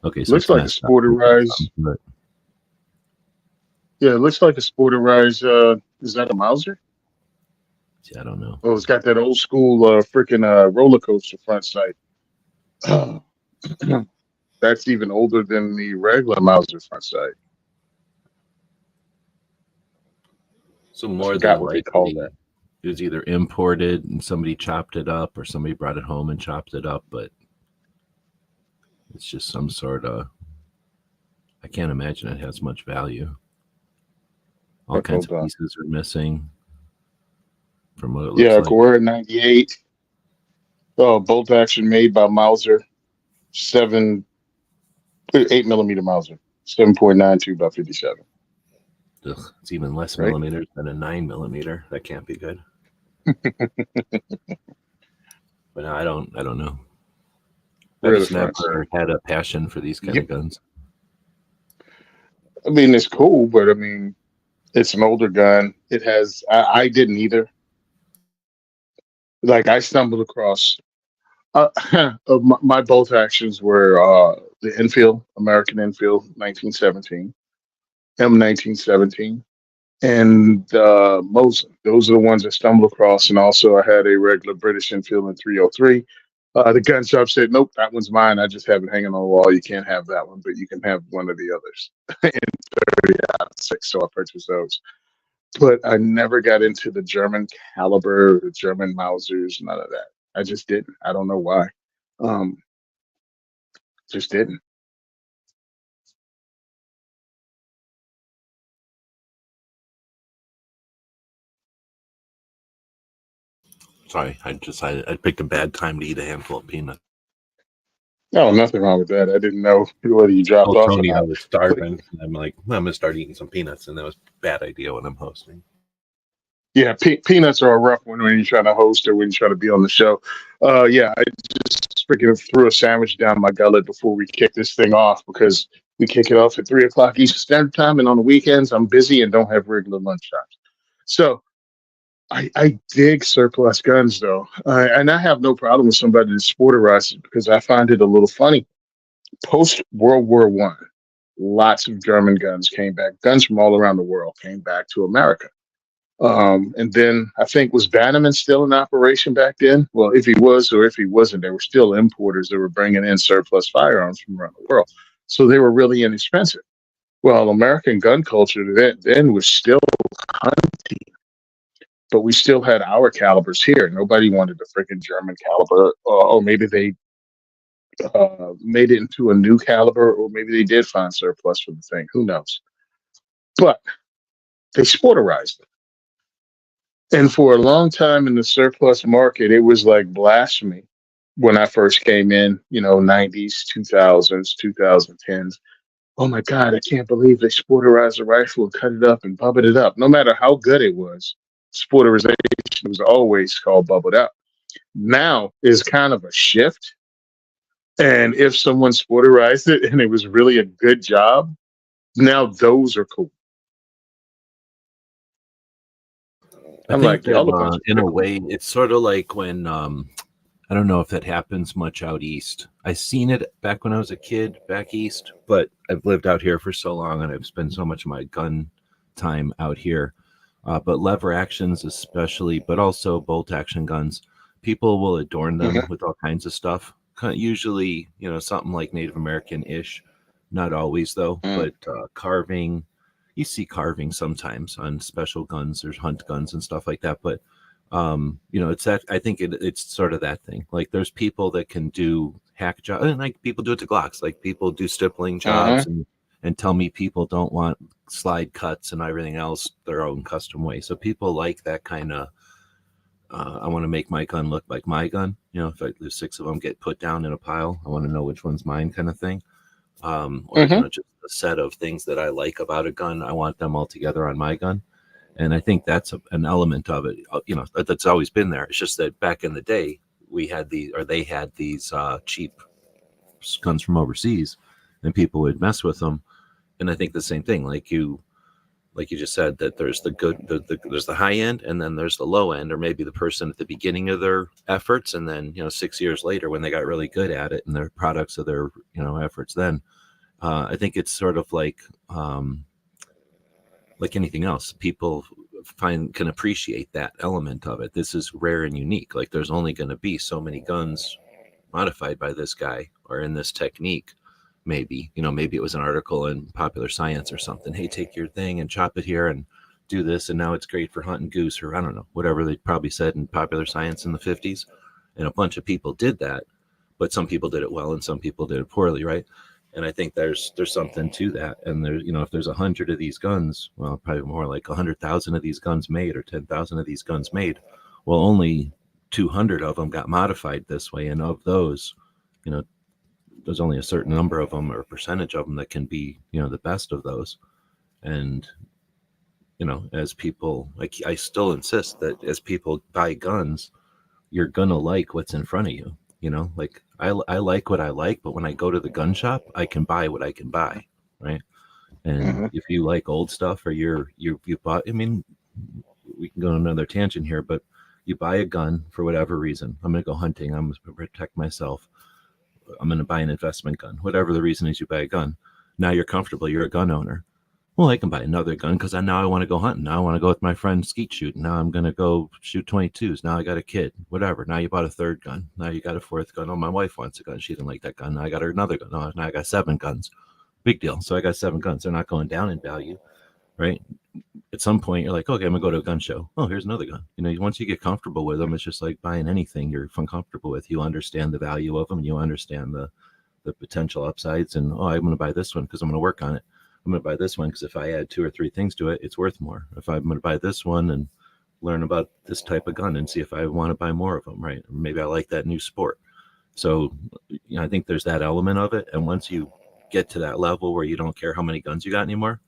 Okay, so Looks it's like a messed up. sporterized. But Yeah, it looks like a sporterized. Is that a Mauser? I don't know. Oh, it's got that old school freaking roller coaster front sight. That's even older than the regular Mauser front sight. So I more forgot than what they call that. likely, it was either imported and somebody chopped it up, or somebody brought it home and chopped it up. But it's just some sort of. I can't imagine it has much value. All But kinds hold of on. pieces are missing from what it looks Yeah, like. Gore 98. Oh, bolt action made by Mauser. 8 millimeter Mauser. 7.92 by 57. Ugh, it's even less Right? millimeters than a 9 millimeter. That can't be good. But no, I don't know. I Where are the just front sight? never had a passion for these kind Yep. of guns. I mean, it's cool, but I mean, it's an older gun. It has. I didn't either. Like I stumbled across. My bolt actions were the Enfield, American Enfield, 1917, M1917, and Mosin. Those are the ones I stumbled across. And also, I had a regular British Enfield in 303. The gun shop said, "Nope, that one's mine. I just have it hanging on the wall. You can't have that one, but you can have one of the others." In 30 out of 6, so I purchased those. But I never got into the German caliber, the German Mausers, none of that. I just didn't. I don't know why. Um, just didn't. Sorry, I picked a bad time to eat a handful of peanuts. No, nothing wrong with that. I didn't know whether you dropped Oh, off or Tony, I not. was But starving. I'm like, well, I'm gonna start eating some peanuts, and that was a bad idea when I'm hosting. yeah, peanuts are a rough one when you're trying to host or when you're trying to be on the show. Yeah, I just freaking threw a sandwich down my gullet before we kick this thing off because we kick it off at 3 o'clock Eastern Standard Time, and on the weekends I'm busy and don't have regular lunch times. So I dig surplus guns though, and I have no problem with somebody that sporterizes it because I find it a little funny. Post World War I, lots of German guns came back. Guns from all around the world came back to America. And then I think was Bannerman still in operation back then? Well, if he was or if he wasn't, there were still importers that were bringing in surplus firearms from around the world. So they were really inexpensive. Well, American gun culture then was still hunting, but we still had our calibers here. Nobody wanted a freaking German caliber, or maybe they made it into a new caliber, or maybe they did find surplus for the thing. Who knows? But they sporterized it. And for a long time in the surplus market, it was like blasphemy when I first came in, 90s, 2000s, 2010s. Oh my God, I can't believe they sporterized a rifle and cut it up and bubbled it up. No matter how good it was, sporterization was always called bubbled up. Now is kind of a shift. And if someone sporterized it and it was really a good job, now those are cool. I I'm think like, that y'all a bunch of in a fickle. way, it's sort of like when I don't know if that happens much out east. I seen it back when I was a kid back east, but I've lived out here for so long and I've spent so much of my gun time out here. But lever actions, especially, but also bolt action guns, people will adorn them Mhm, with all kinds of stuff. Usually, something like Native American ish. Not always, though, mm, but carving. You see carving sometimes on special guns or hunt guns and stuff like that. But it's that I think it's sort of that thing. Like there's people that can do hack jobs, and like people do it to Glocks. Like people do stippling jobs mhm, and tell me people don't want slide cuts and everything else their own custom way. So people like that kind of. I want to make my gun look like my gun. If there's 6 of them get put down in a pile, I want to know which one's mine, kind of thing. Or mhm. just a set of things that I like about a gun. I want them all together on my gun. And I think that's an element of it. That's always been there. It's just that back in the day, they had these cheap guns from overseas, and people would mess with them. And I think the same thing. Like like you just said, that there's the good, there's the high end, and then there's the low end, or maybe the person at the beginning of their efforts, and then 6 years later when they got really good at it and they're products of their efforts. Then I think it's sort of like anything else, people can appreciate that element of it. This is rare and unique. Like there's only going to be so many guns modified by this guy or in this technique. Maybe maybe it was an article in Popular Science or something. Hey, take your thing and chop it here and do this, and now it's great for hunting goose, or I don't know, whatever they probably said in Popular Science in the 50s. And a bunch of people did that, but some people did it well and some people did it poorly, right? And I think there's something to that. And there, if there's 100 of these guns, well, probably more like 100,000 of these guns made, or 10,000 of these guns made. Well, only 200 of them got modified this way, and of those, there's only a certain number of them, or a percentage of them, that can be, the best of those. And, as people, like, I still insist that as people buy guns, you're gonna like what's in front of you. Like I like what I like, but when I go to the gun shop, I can buy what I can buy, right? And if you like old stuff, or you bought, I mean, we can go on another tangent here, but you buy a gun for whatever reason. I'm gonna go hunting. I'm gonna protect myself. I'm going to buy an investment gun. Whatever the reason is, you buy a gun. Now you're comfortable. You're a gun owner. Well, I can buy another gun because now I want to go hunting. Now I want to go with my friend skeet shooting. Now I'm going to go shoot 22s. Now I got a kid. Whatever. Now you bought a third gun. Now you got a fourth gun. Oh, my wife wants a gun. She didn't like that gun. Now I got her another gun. Oh, now I got 7 guns. Big deal. So I got 7 guns. They're not going down in value, right? At some point, you're like, okay, I'm gonna go to a gun show. Oh, here's another gun. Once you get comfortable with them, it's just like buying anything you're comfortable with. You understand the value of them. You understand the potential upsides. And I'm going to buy this one because I'm going to work on it. I'm going to buy this one because if I add 2 or 3 things to it, it's worth more. If I'm going to buy this one and learn about this type of gun and see if I want to buy more of them, right? Or maybe I like that new sport. So I think there's that element of it. And once you get to that level where you don't care how many guns you got anymore,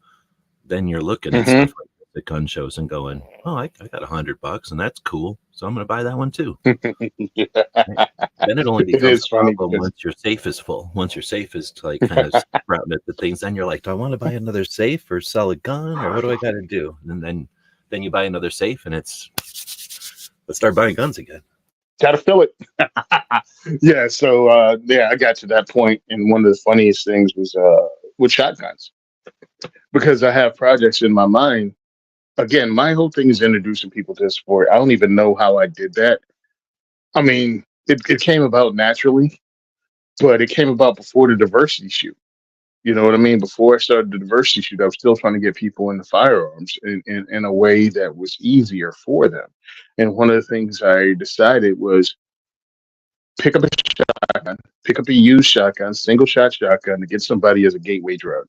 then you're looking at stuff like the gun shows and going, oh, I got $100 and that's cool. So I'm going to buy that one too. Then it only becomes a problem once your safe is full. Once your safe is like kind of sprouting at the things, then you're like, do I want to buy another safe or sell a gun, or what do I got to do? And then you buy another safe, and let's start buying guns again. Got to fill it. Yeah. So I got to that point, and one of the funniest things was with shotguns, because I have projects in my mind. Again, my whole thing is introducing people to the sport. I don't even know how I did that. I mean, it came about naturally, but it came about before the diversity shoot. You know what I mean? Before I started the diversity shoot, I was still trying to get people into firearms in a way that was easier for them. And one of the things I decided was pick up a shotgun, pick up a used shotgun, single shot shotgun, to get somebody as a gateway drug.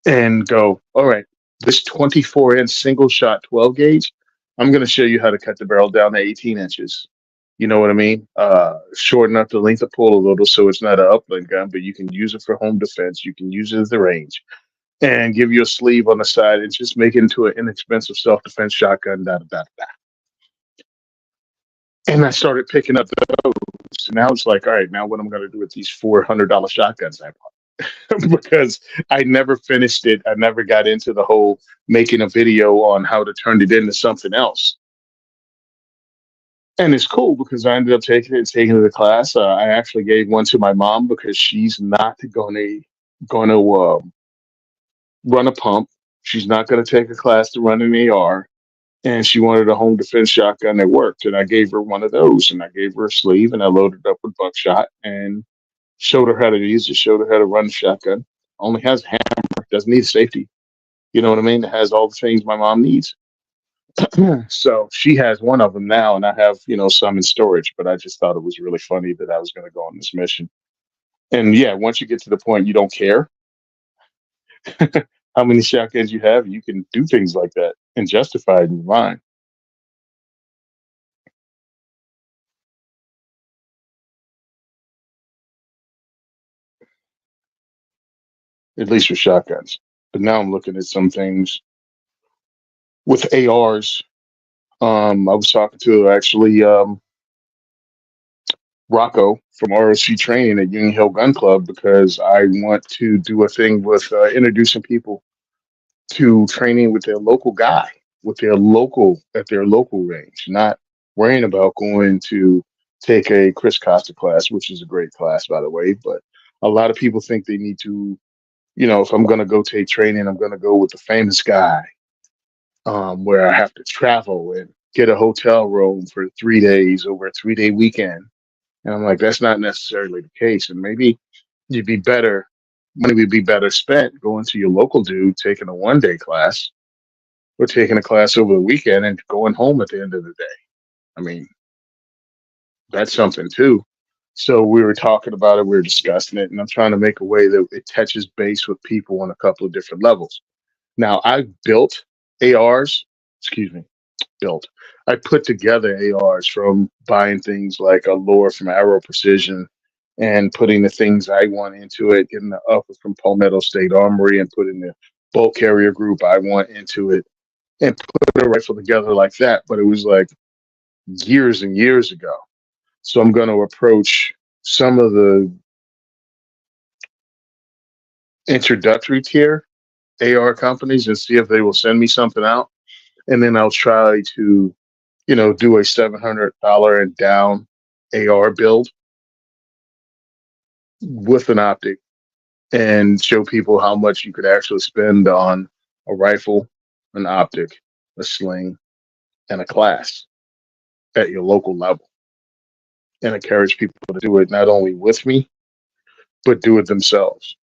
And go, all right, this 24-inch single shot 12 gauge, I'm going to show you how to cut the barrel down to 18 inches. You know what I mean? Shorten up the length of pull a little so it's not an upland gun, but you can use it for home defense. You can use it as the range, and give you a sleeve on the side and just make it into an inexpensive self-defense shotgun. And I started picking up those. So now it's like, all right, now what I'm going to do with these $400 shotguns I bought? Because I never finished it. I never got into the whole making a video on how to turn it into something else. And it's cool because I ended up taking it to the class. I actually gave one to my mom because she's not going to run a pump. She's not going to take a class to run an AR. And she wanted a home defense shotgun that worked. And I gave her one of those, and I gave her a sleeve, and I loaded it up with buckshot and showed her how to use it, showed her how to run the shotgun. Only has a hammer, doesn't need safety. You know what I mean? It has all the things my mom needs. So she has one of them now, and I have, some in storage, but I just thought it was really funny that I was going to go on this mission. And yeah, once you get to the point you don't care how many shotguns you have, you can do things like that and justify it in your mind. At least with shotguns. But now I'm looking at some things with ARs. I was talking to actually Rocco from ROC Training at Union Hill Gun Club, because I want to do a thing with introducing people to training with their local guy, with their local at their local range, not worrying about going to take a Chris Costa class, which is a great class, by the way. But a lot of people think they need to, if I'm going to go take training, I'm going to go with the famous guy, where I have to travel and get a hotel room for 3 days over a 3 day weekend. And I'm like, that's not necessarily the case. And maybe you'd be better, money would be better spent going to your local dude, taking a 1 day class or taking a class over the weekend and going home at the end of the day. I mean, that's something too. So we were talking about it, we were discussing it, and I'm trying to make a way that it touches base with people on a couple of different levels. Now, I've built ARs, excuse me, built. I put together ARs from buying things like a lure from Arrow Precision and putting the things I want into it, getting the upper from Palmetto State Armory and putting the bolt carrier group I want into it and put a rifle together like that. But it was like years and years ago. So I'm going to approach some of the introductory tier AR companies and see if they will send me something out. And then I'll try to, do a $700 and down AR build with an optic and show people how much you could actually spend on a rifle, an optic, a sling, and a class at your local level. And encourage people to do it not only with me, but do it themselves.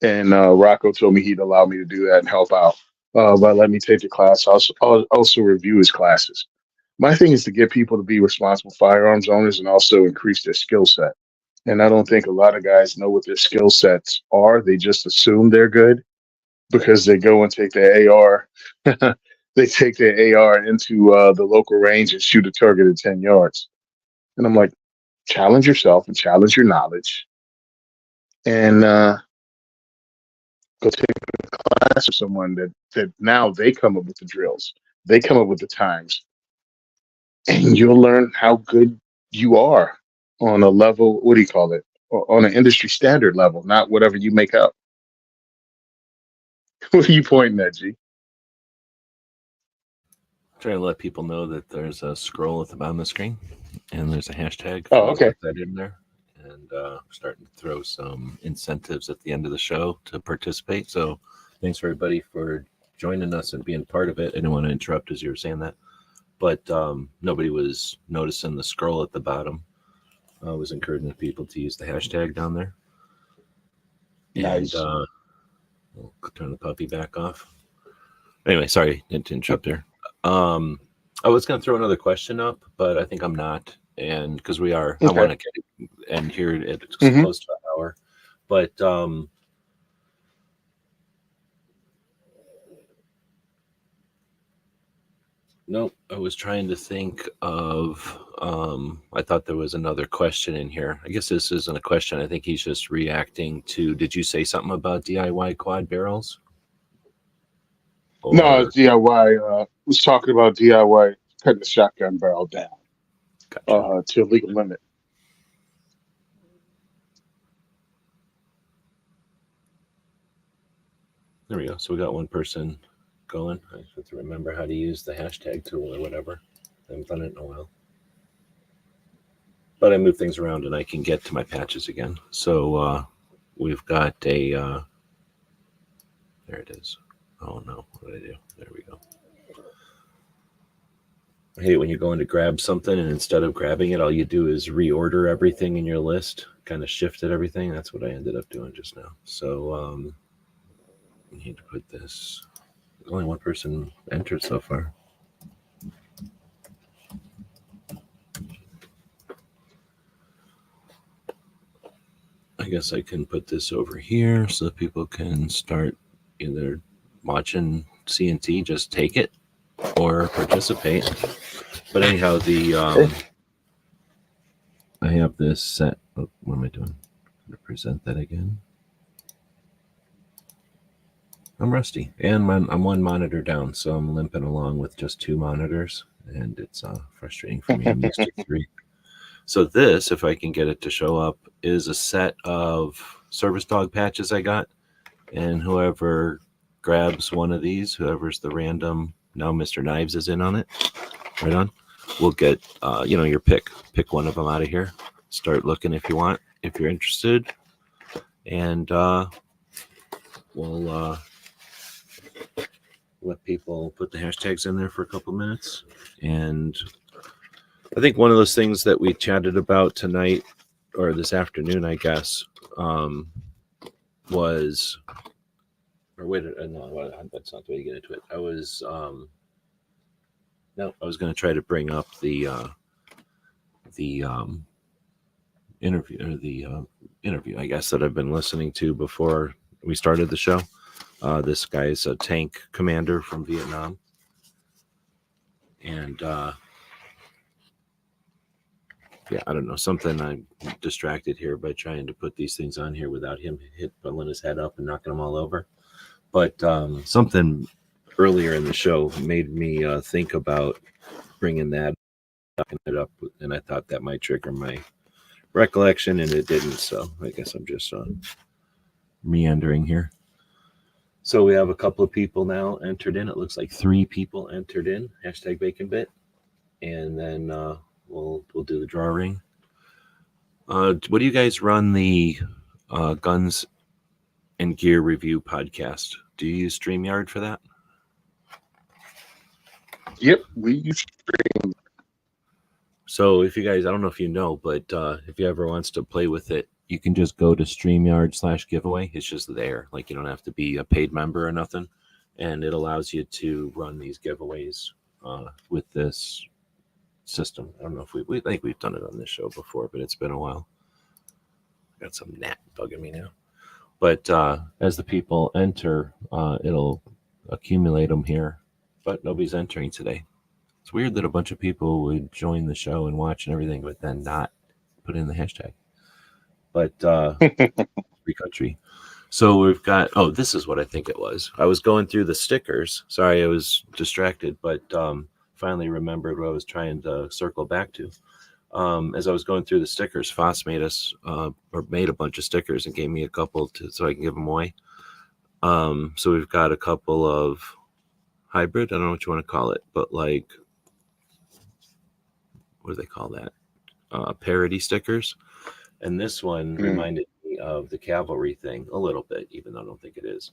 And Rocco told me he'd allow me to do that and help out by letting me take the class. I'll also review his classes. My thing is to get people to be responsible firearms owners and also increase their skill set. And I don't think a lot of guys know what their skill sets are. They just assume they're good because they go and take their AR. They take their AR into the local range and shoot a target at 10 yards. And I'm like, challenge yourself and challenge your knowledge. And go take a class with someone that now they come up with the drills. They come up with the times. And you'll learn how good you are on a level, what do you call it? On an industry standard level, not whatever you make up. What are you pointing at, G? Trying to let people know that there's a scroll at the bottom of the screen and there's a hashtag. Oh, okay. Put that in there. And we're starting to throw some incentives at the end of the show to participate. So thanks for everybody for joining us and being part of it. I didn't want to interrupt as you were saying that, but nobody was noticing the scroll at the bottom. I was encouraging people to use the hashtag down there. Nice. And we'll turn the puppy back off. Anyway, sorry, didn't interrupt there. I was going to throw another question up, but I think I'm not. And because we are, okay. I want to get it and here it's close to an hour. But nope, I was trying to think of, I thought there was another question in here. I guess this isn't a question. I think he's just reacting to, did you say something about DIY quad barrels? Or... No, DIY. Was talking about DIY cutting the shotgun barrel down. Gotcha. To a legal limit. There we go. So we got one person going. I have to remember how to use the hashtag tool or whatever. I haven't done it in a while. But I move things around and I can get to my patches again. So we've got a... there it is. Oh no, what did I do? There we go. I hate when you're going to grab something and instead of grabbing it, all you do is reorder everything in your list, kind of shifted everything. That's what I ended up doing just now. So I need to put this. There's only one person entered so far. I guess I can put this over here so that people can start either watching CNT, just take it, or participate. But anyhow, I have this set. Oh, what am I doing? I'm going to present that again. I'm rusty, and I'm one monitor down, so I'm limping along with just two monitors, and it's frustrating for me. I'm used to three. So this, if I can get it to show up, is a set of service dog patches I got, and whoever grabs one of these, whoever's the random, now Mr. Knives is in on it, right on, we'll get, your pick one of them out of here, start looking if you want, if you're interested, and we'll let people put the hashtags in there for a couple minutes. And I think one of those things that we chatted about tonight, or this afternoon, I guess, was, or wait, no, that's not the way to get into it. I was, no, I was going to try to bring up the interview, I guess, that I've been listening to before we started the show. This guy's a tank commander from Vietnam, and I don't know, something, I'm distracted here by trying to put these things on here without him pulling his head up and knocking them all over. But something earlier in the show made me think about bringing that up, and I thought that might trigger my recollection, and it didn't. So I guess I'm just meandering here. So we have a couple of people now entered in. It looks like 3 people entered in. Hashtag Bacon Bit, and then we'll do the draw ring. What do you guys run the Guns and Gear Review podcast? Do you use StreamYard for that? Yep, we use. So if you guys, I don't know if you know, but if you ever wants to play with it, you can just go to StreamYard/giveaway. It's just there. Like, you don't have to be a paid member or nothing. And it allows you to run these giveaways with this system. I don't know if we think we've done it on this show before, but it's been a while. Got some gnat bugging me now. But as the people enter, it'll accumulate them here. But nobody's entering today. It's weird that a bunch of people would join the show and watch and everything, but then not put in the hashtag. But free country. So we've got, this is what I think it was. I was going through the stickers. Sorry, I was distracted, but finally remembered what I was trying to circle back to. As I was going through the stickers, Foss made a bunch of stickers and gave me a couple so I can give them away. So we've got a couple of hybrid, I don't know what you want to call it, but like, what do they call that? Parody stickers. And this one reminded me of the cavalry thing a little bit, even though I don't think it is.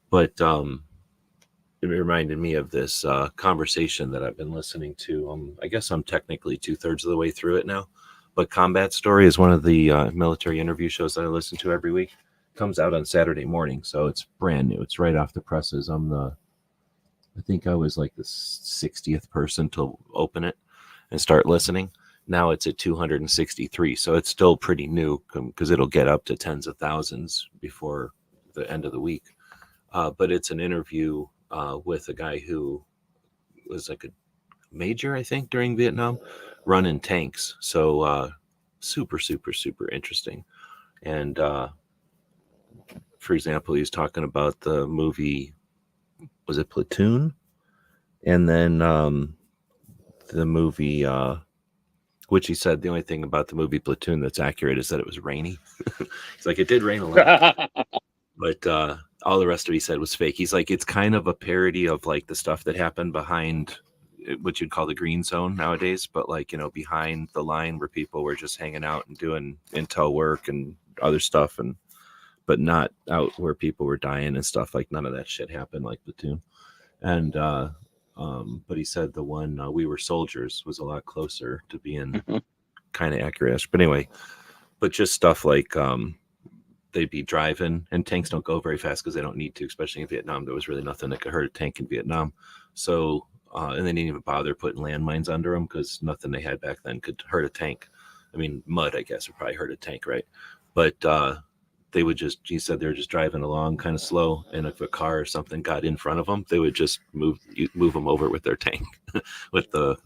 But it reminded me of this conversation that I've been listening to. I guess I'm technically 2/3 of the way through it now. But Combat Story is one of the military interview shows that I listen to every week. It comes out on Saturday morning, so it's brand new. It's right off the presses. I think I was like the 60th person to open it and start listening. Now it's at 263, so it's still pretty new because it'll get up to tens of thousands before the end of the week. But it's an interview with a guy who was like a major, I think, during Vietnam, running tanks. So super, super, super interesting. And for example, he's talking about the movie, was it Platoon? And then the movie, which he said the only thing about the movie Platoon that's accurate is that it was rainy. He's like, it did rain a lot. But all the rest of it he said was fake. He's like, it's kind of a parody of like the stuff that happened behind what you'd call the green zone nowadays, but like, behind the line where people were just hanging out and doing intel work and other stuff, but not out where people were dying and stuff. Like, none of that shit happened like Platoon. And but he said the one We Were Soldiers was a lot closer to being kind of accurate. But anyway, but just stuff like they'd be driving, and tanks don't go very fast because they don't need to, especially in Vietnam. There was really nothing that could hurt a tank in Vietnam. So, and they didn't even bother putting landmines under them because nothing they had back then could hurt a tank. I mean, mud, I guess, would probably hurt a tank, right? But he said they were just driving along kind of slow, and if a car or something got in front of them, they would just move them over with their tank, with the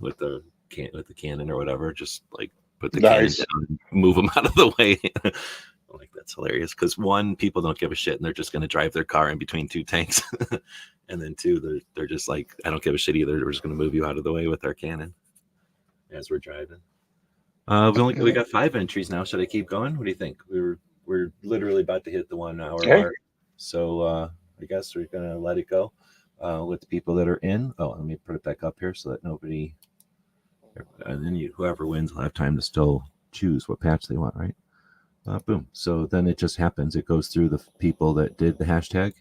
cannon or whatever, just like put the cannon down and move them out of the way. Like, that's hilarious because one, people don't give a shit and they're just going to drive their car in between two tanks. And then two, they're just like, I don't give a shit either. We're just going to move you out of the way with our cannon as we're driving. We got 5 entries now. Should I keep going? What do you think? We're literally about to hit the 1 hour mark. So I guess we're going to let it go with the people that are in. Oh, let me put it back up here so that nobody, and then whoever wins will have time to still choose what patch they want, right? Boom. So then it just happens. It goes through the people that did the hashtag,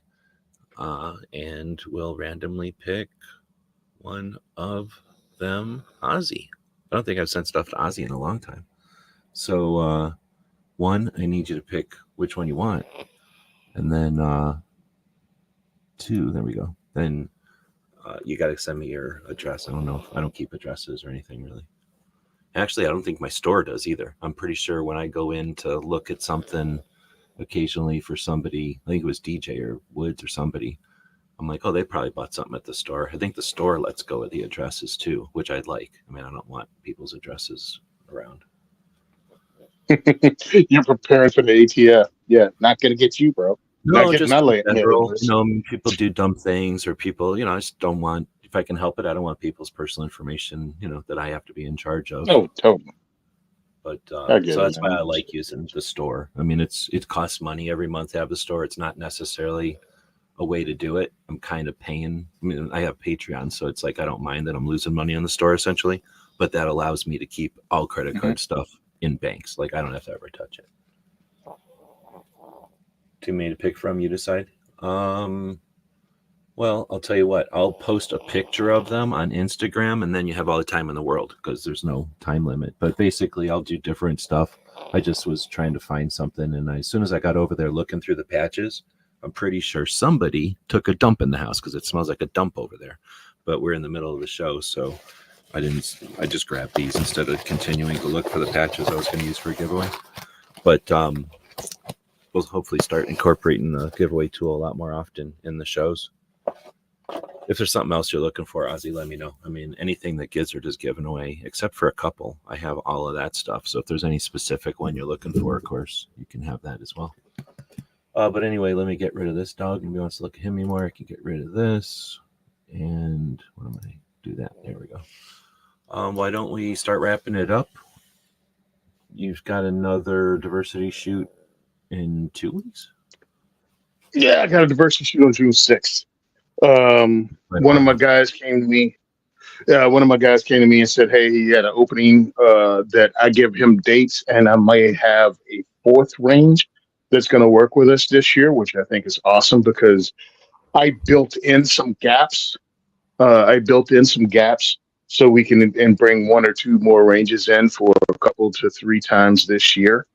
and we'll randomly pick one of them, Ozzy. I don't think I've sent stuff to Ozzy in a long time. So, one, I need you to pick which one you want. And then two, there we go. Then you got to send me your address. I don't keep addresses or anything really. Actually, I don't think my store does either. I'm pretty sure when I go in to look at something occasionally for somebody, I think it was DJ or Woods or somebody, I'm like, oh, they probably bought something at the store. I think the store lets go of the addresses too, which I'd like. I mean, I don't want people's addresses around. You're preparing for the ATF. Yeah, not gonna get you, bro. Not No, getting just my in mailing general, list. people do dumb things or people, I just don't want, if I can help it, I don't want people's personal information, that I have to be in charge of. Oh, totally. But I get so it, that's why man. I like using the store. I mean, it costs money every month to have the store. It's not necessarily a way to do it. I'm kind of paying. I mean, I have Patreon, so it's like I don't mind that I'm losing money on the store essentially, but that allows me to keep all credit card stuff in banks. Like I don't have to ever touch it. Too many to pick from, you decide. Well, I'll tell you what, I'll post a picture of them on Instagram and then you have all the time in the world because there's no time limit. But basically, I'll do different stuff. I just was trying to find something. And as soon as I got over there looking through the patches, I'm pretty sure somebody took a dump in the house because it smells like a dump over there. But we're in the middle of the show, so I just grabbed these instead of continuing to look for the patches I was going to use for a giveaway. But we'll hopefully start incorporating the giveaway tool a lot more often in the shows. If there's something else you're looking for, Ozzy, let me know. I mean, anything that Gizzard is giving away, except for a couple, I have all of that stuff. So if there's any specific one you're looking for, of course, you can have that as well. But anyway, let me get rid of this dog. Nobody wants to look at him anymore. I can get rid of this. And what am I? Do that. There we go. Why don't we start wrapping it up? You've got another diversity shoot in 2 weeks? Yeah, I got a diversity shoot on June 6th. One of my guys came to me. One of my guys came to me and said, "Hey, he had an opening that I give him dates, and I might have a fourth range that's going to work with us this year," which I think is awesome because I built in some gaps. So we can and bring one or two more ranges in for a couple to 3 times this year.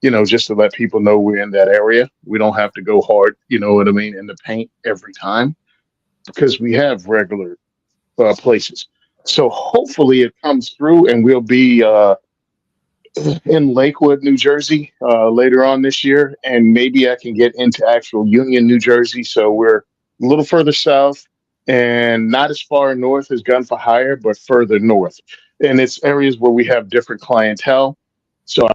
Just to let people know we're in that area. We don't have to go hard, you know what I mean, in the paint every time because we have regular places. So hopefully it comes through and we'll be in Lakewood, New Jersey later on this year. And maybe I can get into actual Union, New Jersey. So we're a little further south and not as far north as Gun for Hire, but further north. And it's areas where we have different clientele. So I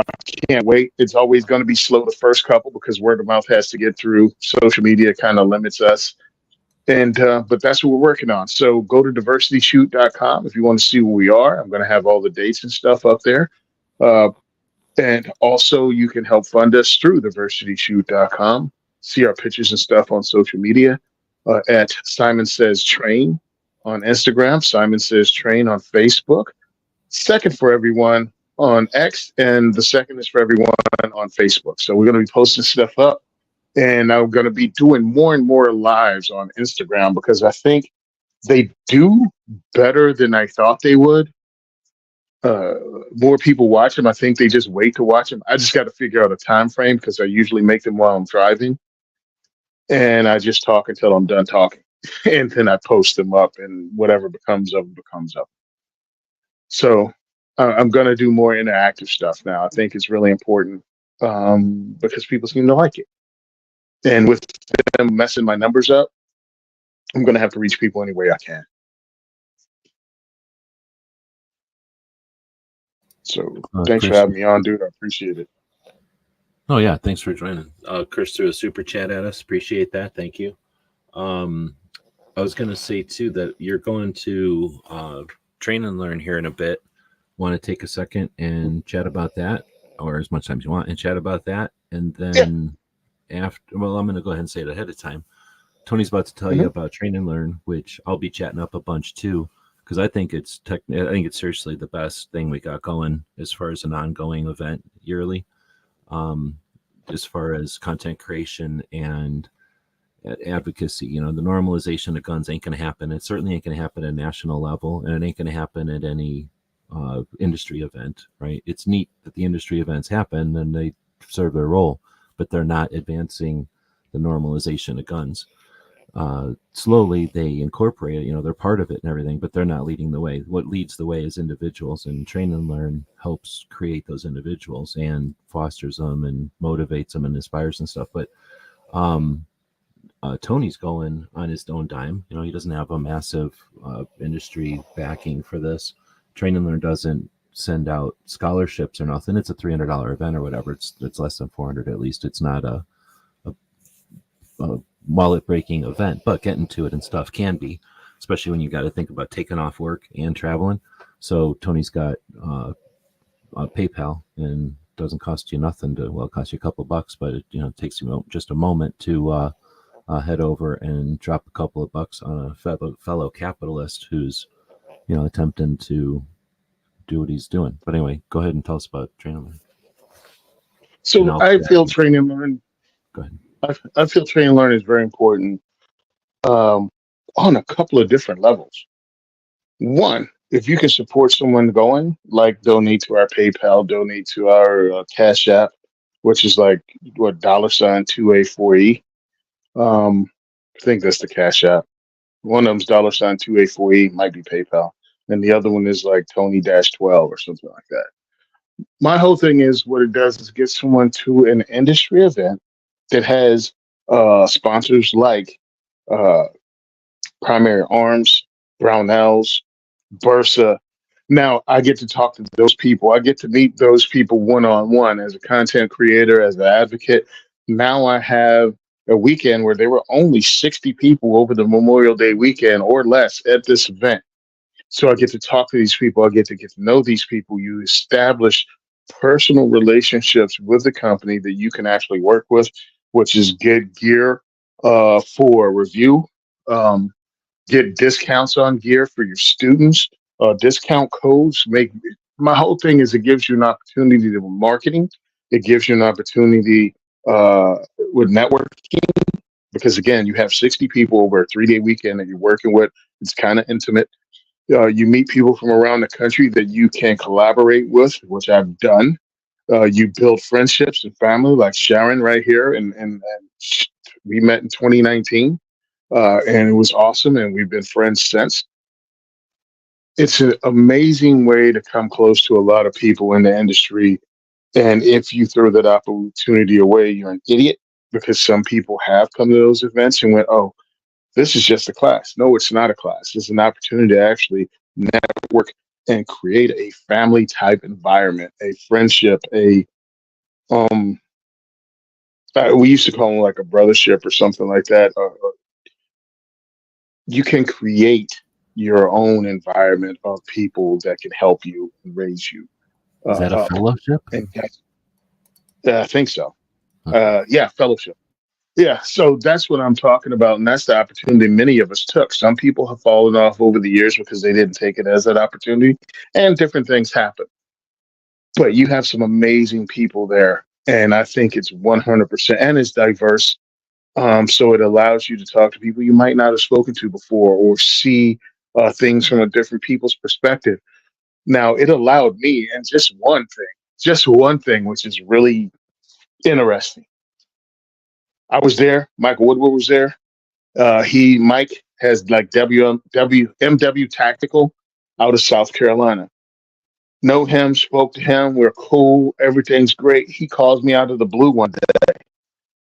can't wait. It's always going to be slow the first couple because word of mouth has to get through. Social media kind of limits us. And but that's what we're working on. So go to diversityshoot.com if you want to see where we are. I'm going to have all the dates and stuff up there. And also you can help fund us through diversityshoot.com. See our pictures and stuff on social media at SimonSaysTrain on Instagram, SimonSaysTrain on Facebook. Second for everyone on X, and the second is for everyone on Facebook. So we're going to be posting stuff up. And I'm going to be doing more and more lives on Instagram because I think they do better than I thought they would. More people watch them. I think they just wait to watch them. I just got to figure out a time frame because I usually make them while I'm driving. And I just talk until I'm done talking. And then I post them up and whatever becomes of becomes of. So I'm going to do more interactive stuff now. I think it's really important because people seem to like it. And with them messing my numbers up, I'm going to have to reach people any way I can. So thanks for having me on, dude. I appreciate it. Oh, yeah. Thanks for joining. Chris threw a super chat at us. Appreciate that. Thank you. I was going to say, too, that you're going to train and learn here in a bit. Want to take a second and chat about that, or as much time as you want, and chat about that. And then after, well, I'm going to go ahead and say it ahead of time. Tony's about to tell you Mhm. about Train and Learn, which I'll be chatting up a bunch too, because I think it's seriously the best thing we got going as far as an ongoing event yearly, um, as far as content creation and advocacy. You know, the normalization of guns ain't going to happen. It certainly ain't going to happen at a national level, and it ain't going to happen at any industry event, right? It's neat that the industry events happen and they serve their role, but they're not advancing the normalization of guns. Slowly they incorporate it, you know, they're part of it and everything, but they're not leading the way. What leads the way is individuals, and Train and Learn helps create those individuals and fosters them and motivates them and inspires and stuff. But Tony's going on his own dime. You know, he doesn't have a massive industry backing for this. Train and Learn doesn't send out scholarships or nothing. It's a $300 event or whatever. It's less than 400 at least. It's not a wallet breaking event, but getting to it and stuff can be, especially when you got to think about taking off work and traveling. So Tony's got PayPal, and doesn't cost you nothing to, well, it costs you a couple bucks, but it, you know, it takes you just a moment to head over and drop a couple of bucks on a fellow capitalist who's, you know, attempting to do what he's doing. But anyway, go ahead and tell us about Train and Learn. So I feel Train and Learn. Go ahead. I feel Train and Learn is very important um, on a couple of different levels. One, if you can support someone going, like donate to our PayPal, donate to our Cash App, which is like what $2A4E. I think that's the Cash App. One of them's $2A4E, might be PayPal, and the other one is like Tony-12 or something like that. My whole thing is what it does is get someone to an industry event that has sponsors like uh, Primary Arms, Brownells, Bursa. Now I get to talk to those people. I get to meet those people one on one as a content creator, as an advocate. Now I have a weekend where there were only 60 people over the Memorial Day weekend or less at this event. So I get to talk to these people. I get to know these people. You establish personal relationships with the company that you can actually work with, which is get gear for review. Um, get discounts on gear for your students, discount codes. Make my whole thing is it gives you an opportunity to marketing. It gives you an opportunity with networking because again, you have 60 people over a 3-day weekend that you're working with. It's kind of intimate. You meet people from around the country that you can collaborate with, which I've done. You build friendships and family, like Sharon right here, and we met in 2019 and it was awesome, and we've been friends since. It's an amazing way to come close to a lot of people in the industry, and if you throw that opportunity away, you're an idiot because some people have come to those events and went, "Oh, this is just a class." No, it's not a class. It's an opportunity to actually network and create a family type environment, a friendship, a um. We used to call them like a brothership or something like that. You can create your own environment of people that can help you and raise you Is that a up. fellowship? And I think so. Okay. Yeah, fellowship. Yeah, so that's what I'm talking about, and that's the opportunity many of us took. Some people have fallen off over the years because they didn't take it as an opportunity, and different things happen. But you have some amazing people there, and I think it's 100%, and it's diverse. So it allows you to talk to people you might not have spoken to before or see things from a different people's perspective. Now, it allowed me, and just one thing, which is really interesting. I was there. Michael Woodward was there. Mike has like WMW Tactical out of South Carolina. Know him, spoke to him. We're cool. Everything's great. He calls me out of the blue one day.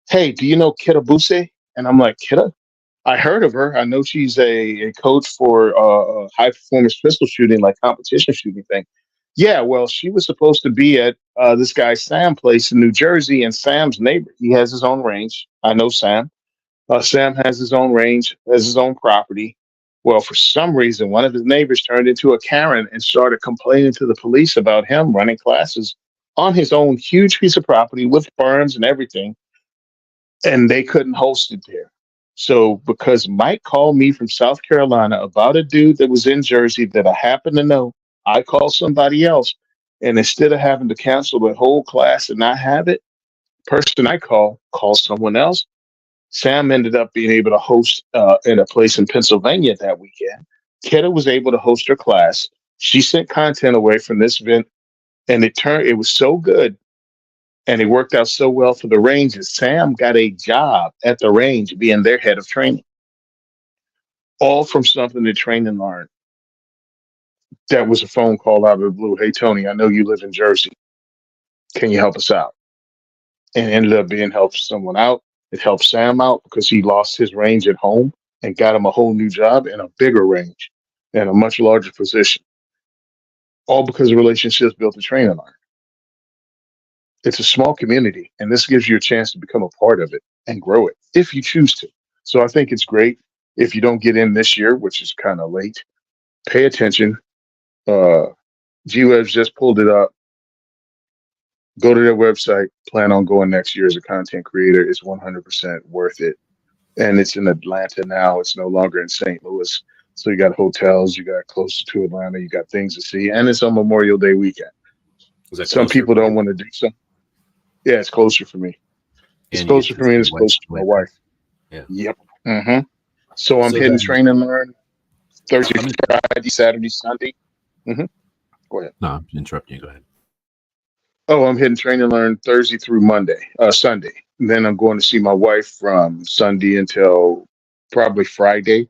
Hey, do you know Kidda Buse? And I'm like, Kidda? I heard of her. I know she's a coach for high performance pistol shooting, like competition shooting thing. Yeah, well, she was supposed to be at this guy Sam place in New Jersey, and Sam's neighbor. He has his own range. I know Sam. Sam has his own range, has his own property. Well, for some reason, one of his neighbors turned into a Karen and started complaining to the police about him running classes on his own huge piece of property with berms and everything, and they couldn't host it there. So because Mike called me from South Carolina about a dude that was in Jersey that I happen to know, I called somebody else. And instead of having to cancel the whole class and not have it, person I called someone else. Sam ended up being able to host in a place in Pennsylvania that weekend. Keta was able to host her class. She sent content away from this event, and it was so good, and it worked out so well for the Rangers. Sam got a job at the range, being their head of training, all from something to train and learn. That was a phone call out of the blue. Hey Tony, I know you live in Jersey. Can you help us out? And it ended up being help someone out. It helped Sam out because he lost his range at home and got him a whole new job and a bigger range and a much larger position. All because of relationships built to train and learn. It's a small community, and this gives you a chance to become a part of it and grow it if you choose to. So I think it's great. If you don't get in this year, which is kind of late, pay attention. G-Web's just pulled it up. Go to their website. Plan on going next year as a content creator. It's 100% worth it. And it's in Atlanta now. It's no longer in St. Louis. So you got hotels, you got closer to Atlanta, you got things to see, and it's on Memorial Day weekend. Some people don't want to do something. Yeah, it's closer for me. It's closer for me, and it's closer to my wife. Yeah. Yep. Mm-hmm. So I'm hitting train and learn Thursday, Friday, Saturday, Sunday. Mm-hmm. Go ahead. No, I'm interrupting you. Go ahead. Oh, I'm hitting train and learn Thursday through Sunday. And then I'm going to see my wife from Sunday until probably Friday.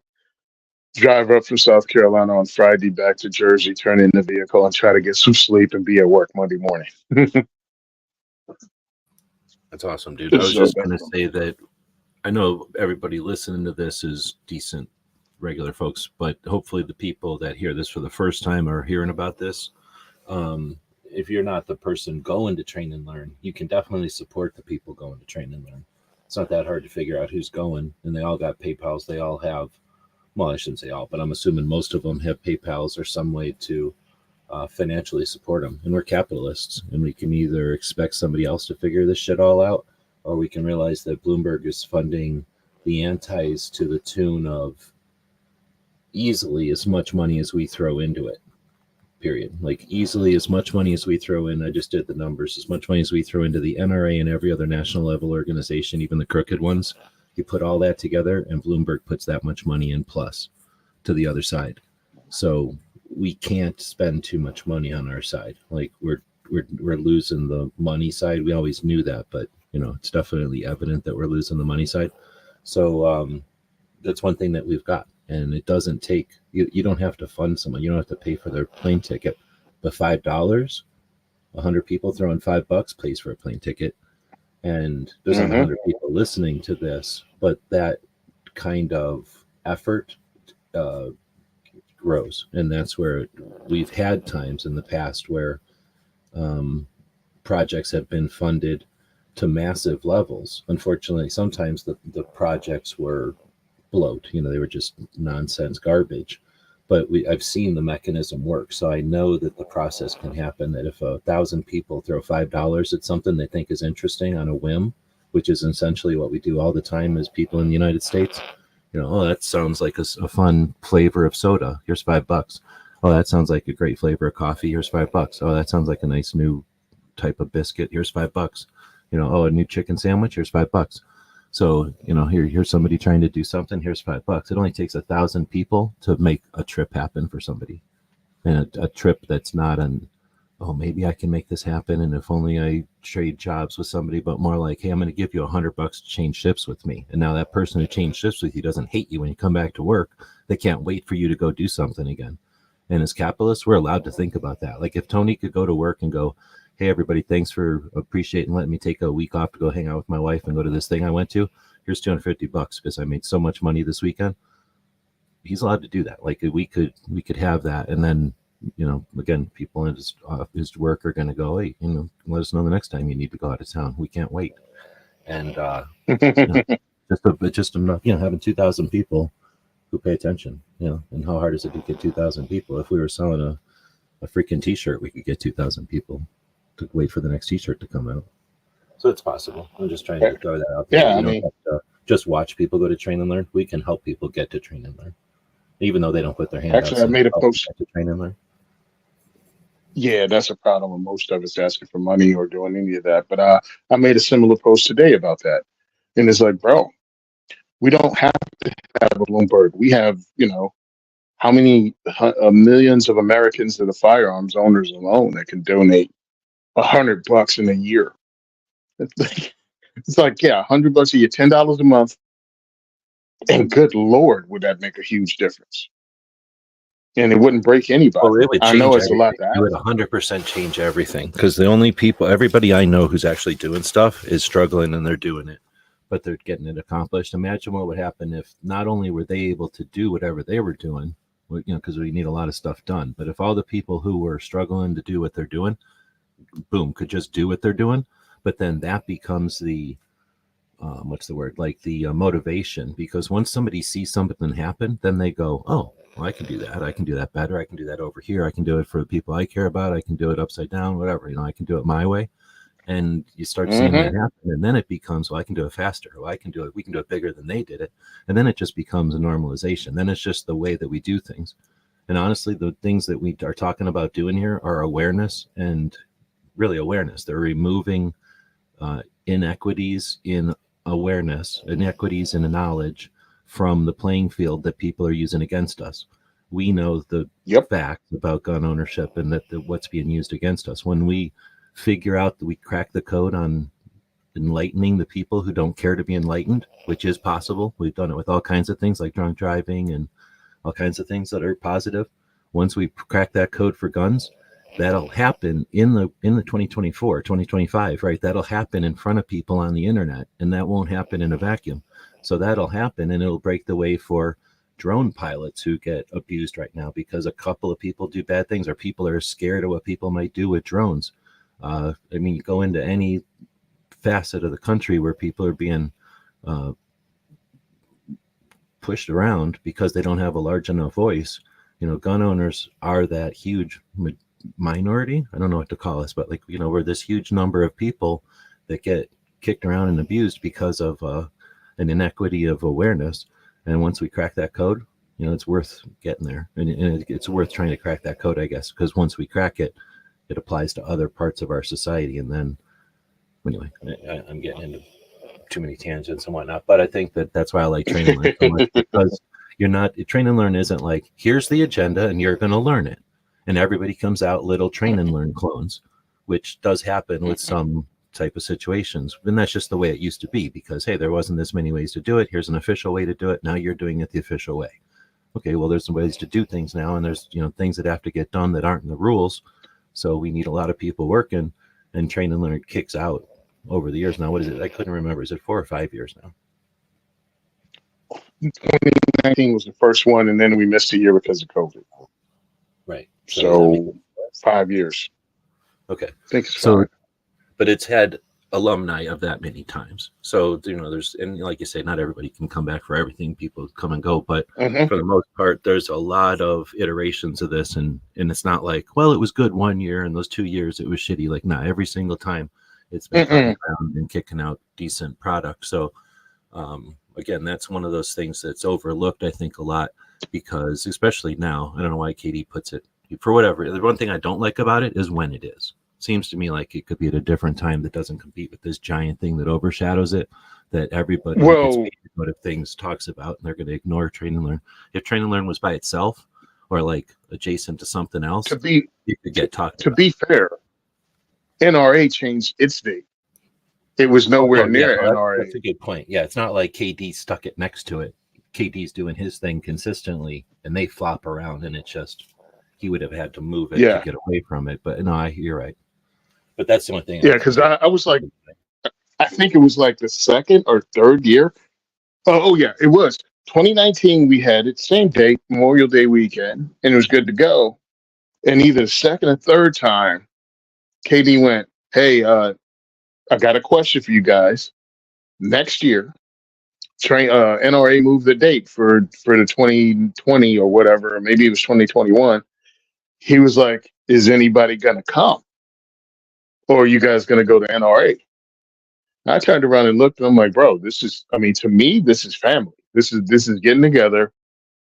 Drive up from South Carolina on Friday back to Jersey, turn in the vehicle, and try to get some sleep and be at work Monday morning. That's awesome, dude. I was just going to say that I know everybody listening to this is decent, regular folks, but hopefully the people that hear this for the first time are hearing about this. If you're not the person going to train and learn, you can definitely support the people going to train and learn. It's not that hard to figure out who's going, and they all got PayPals. They all have, well, I shouldn't say all, but I'm assuming most of them have PayPals or some way to financially support them. And we're capitalists, and we can either expect somebody else to figure this shit all out, or we can realize that Bloomberg is funding the antis to the tune of easily as much money as we throw into it. Period. Like easily as much money as we throw in. I just did the numbers. As much money as we throw into the NRA and every other national level organization, even the crooked ones, you put all that together, and Bloomberg puts that much money in plus to the other side. So we can't spend too much money on our side. Like we're losing the money side. We always knew that, but it's definitely evident that we're losing the money side. So that's one thing that we've got. And it doesn't take, you don't have to fund someone. You don't have to pay for their plane ticket. But $5, 100 people throwing $5 pays for a plane ticket. And there's 100 people listening to this, but that kind of effort grows. And that's where we've had times in the past where projects have been funded to massive levels. Unfortunately, sometimes the projects were bloat, they were just nonsense garbage, but I've seen the mechanism work. So I know that the process can happen, that if 1,000 people throw $5 at something they think is interesting on a whim, which is essentially what we do all the time as people in the United States, oh, that sounds like a fun flavor of soda. Here's $5. Oh, that sounds like a great flavor of coffee. Here's $5. Oh, that sounds like a nice new type of biscuit. Here's $5. Oh, a new chicken sandwich. Here's $5. So, here's somebody trying to do something. Here's $5. It only takes 1,000 people to make a trip happen for somebody. And a trip that's not oh, maybe I can make this happen. And if only I trade jobs with somebody, but more like, hey, I'm going to give you $100 to change shifts with me. And now that person who changed shifts with you doesn't hate you when you come back to work. They can't wait for you to go do something again. And as capitalists, we're allowed to think about that. Like if Tony could go to work and go, hey, everybody, thanks for appreciating letting me take a week off to go hang out with my wife and go to this thing I went to. Here's $250 because I made so much money this weekend. He's allowed to do that. Like we could have that. And then, again, people in his work are going to go, hey, let us know the next time you need to go out of town. We can't wait. And just enough, having 2,000 people who pay attention, and how hard is it to get 2,000 people? If we were selling a freaking t-shirt, we could get 2,000 people to wait for the next t-shirt to come out. So it's possible. I'm just trying to throw that out there. Yeah, you don't have to just watch people go to Train and Learn. We can help people get to Train and Learn, even though they don't put their hand out. Actually, I made a post. To Train and Learn. Yeah, that's a problem with most of us asking for money or doing any of that. But I made a similar post today about that. And it's like, bro, we don't have to have a Bloomberg. We have, how many millions of Americans that are firearms owners alone that can donate $100 in a year. It's like, yeah, $100 a year, $10 a month. And good Lord, would that make a huge difference? And it wouldn't break anybody. Well, it would I change know it's a everything. lot to ask. It would 100% change everything, because the only people, everybody I know who's actually doing stuff is struggling, and they're doing it, but they're getting it accomplished. Imagine what would happen if not only were they able to do whatever they were doing, because we need a lot of stuff done, but if all the people who were struggling to do what they're doing, boom, could just do what they're doing, but then that becomes the what's the word, like the motivation, because once somebody sees something happen, then they go, oh, well, I can do that. I can do that better. I can do that over here. I can do it for the people I care about. I can do it upside down, whatever, I can do it my way. And you start seeing that happen. And then it becomes, well, I can do it faster. Well, I can do it. We can do it bigger than they did it. And then it just becomes a normalization. Then it's just the way that we do things. And honestly, the things that we are talking about doing here are awareness, and really awareness. They're removing inequities in awareness, inequities in knowledge from the playing field that people are using against us. We know the facts about gun ownership and that what's being used against us. When we figure out that we crack the code on enlightening the people who don't care to be enlightened, which is possible. We've done it with all kinds of things like drunk driving and all kinds of things that are positive. Once we crack that code for guns, that'll happen in the 2024, 2025, right? That'll happen in front of people on the internet, and that won't happen in a vacuum. So that'll happen, and it'll break the way for drone pilots who get abused right now because a couple of people do bad things, or people are scared of what people might do with drones. I mean, you go into any facet of the country where people are being pushed around because they don't have a large enough voice. Gun owners are that huge minority. I don't know what to call us, but we're this huge number of people that get kicked around and abused because of an inequity of awareness. And once we crack that code, it's worth getting there, and it's worth trying to crack that code, I guess, because once we crack it, it applies to other parts of our society. And then, anyway, I'm getting into too many tangents and whatnot, but I think that's why I like Train and Learn so much, because Train and Learn isn't like, here's the agenda and you're going to learn it, and everybody comes out little Train and Learn clones, which does happen with some type of situations. And that's just the way it used to be, because, hey, there wasn't this many ways to do it. Here's an official way to do it. Now you're doing it the official way. Okay, well, there's some ways to do things now, and there's things that have to get done that aren't in the rules. So we need a lot of people working, and Train and Learn kicks out over the years. Now, what is it? I couldn't remember. Is it 4 or 5 years now? 2019 was the first one, and then we missed a year because of COVID. Right. So 5 years. Okay. I think it's so, 5. But it's had alumni of that many times. So, there's, and like you say, not everybody can come back for everything. People come and go, but for the most part, there's a lot of iterations of this. And it's not like, well, it was good 1 year and those 2 years it was shitty. Like, nah, every single time it's been coming around and kicking out decent products. So, again, that's one of those things that's overlooked, I think, a lot, because especially now, I don't know why Katie puts it, for whatever. The one thing I don't like about it is when it is. Seems to me like it could be at a different time that doesn't compete with this giant thing that overshadows it, that everybody of things talks about, and they're going to ignore Train and Learn. If Train and Learn was by itself or like adjacent to something else, you could get talked about. To be fair, NRA changed its date. It was nowhere near NRA. That's a good point. Yeah, it's not like KD stuck it next to it. KD's doing his thing consistently, and they flop around, and it's just, he would have had to move it to get away from it. But no, you're right. But that's the only thing. Yeah, because I was like, I think it was like the second or third year. Oh yeah, it was 2019. We had it same date, Memorial Day weekend, and it was good to go. And either the second or third time, KD went, "Hey, I got a question for you guys. Next year, NRA moved the date for the 2020 or whatever, or maybe it was 2021. He was like, is anybody gonna come? Or are you guys gonna go to NRA?" I turned around and looked, and I'm like, bro, this is, I mean, to me, this is family. This is getting together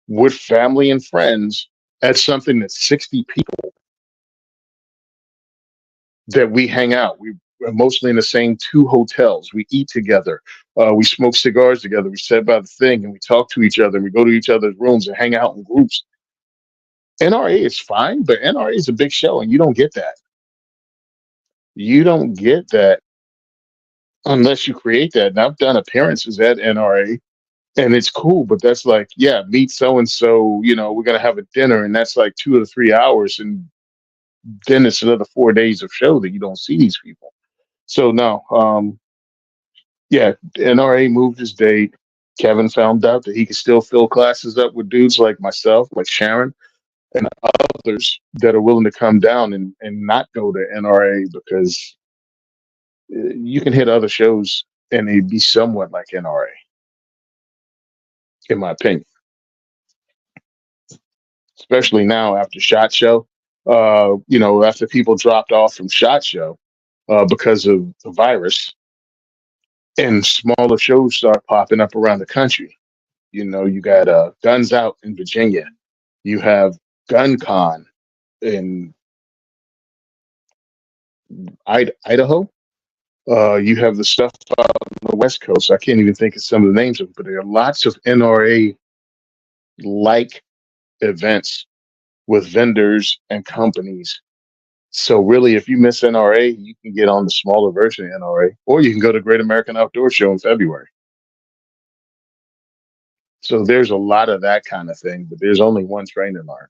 with family and friends at something that's 60 people that we hang out. We're mostly in the same two hotels. We eat together. We smoke cigars together. We sit by the thing and we talk to each other. And we go to each other's rooms and hang out in groups. NRA is fine, but NRA is a big show, and you don't get that. You don't get that unless you create that. And I've done appearances at NRA, and it's cool, but that's like, yeah, meet so and so. We're gonna have a dinner, and that's like 2 to 3 hours, and then it's another 4 days of show that you don't see these people. So no, yeah, NRA moved his date. Kevin found out that he could still fill classes up with dudes like myself, like Sharon, and others that are willing to come down and not go to NRA because you can hit other shows and they'd be somewhat like NRA, in my opinion. Especially now after SHOT Show, after people dropped off from SHOT Show because of the virus, and smaller shows start popping up around the country. You got Guns Out in Virginia. You have Gun Con in Idaho. You have the stuff out on the West Coast. I can't even think of some of the names of them, but there are lots of NRA like events with vendors and companies. So really, if you miss NRA, you can get on the smaller version of NRA, or you can go to Great American Outdoor Show in February. So there's a lot of that kind of thing, but there's only one Train and Learn.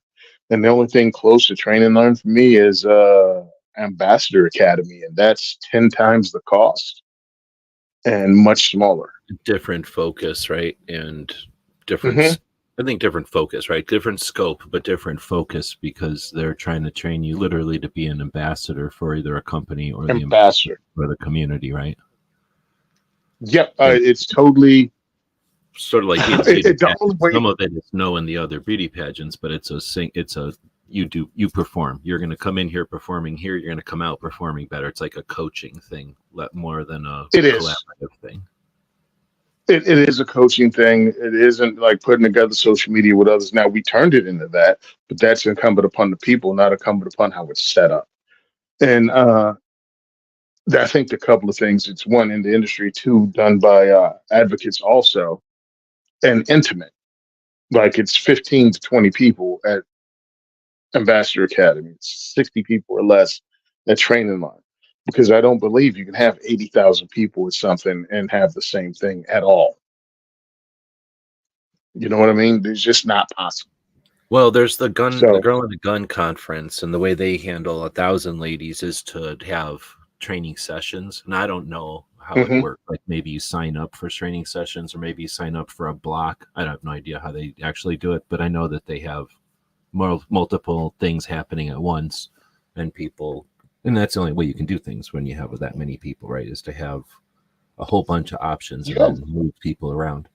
And the only thing close to Train and Learn for me is Ambassador Academy, and that's 10 times the cost and much smaller. Different focus, right? And different, Mhm. I think different focus, right? Different scope, but different focus because they're trying to train you literally to be an ambassador for either a company or Ambassador. or the community, right? Yep, And it's totally. sort of like being The only way. some of it is knowing the other beauty pageants, but it's a you perform. You're going to come in here performing here. You're going to come out performing better. It's like a coaching thing, more than a It is. collaborative thing. It is a coaching thing. It isn't like putting together social media with others. Now we turned it into that, but that's incumbent upon the people, not incumbent upon how it's set up. And I think the couple of things. It's one in the industry, two done by advocates also, and intimate. Like it's 15 to 20 people at Ambassador Academy. It's 60 people or less at Train and Learn. Because I don't believe you can have 80,000 people with something and have the same thing at all. You know what I mean? It's just not possible. Well, there's the So girl in the gun conference, and the way they handle 1,000 ladies is to have training sessions. And I don't know how it mhm. works. Like maybe you sign up for training sessions, or maybe you sign up for a block. I have no idea how they actually do it, but I know that they have multiple things happening at once, and people, and that's the only way you can do things when you have that many people, right? Is to have a whole bunch of options and Yeah, then move people around,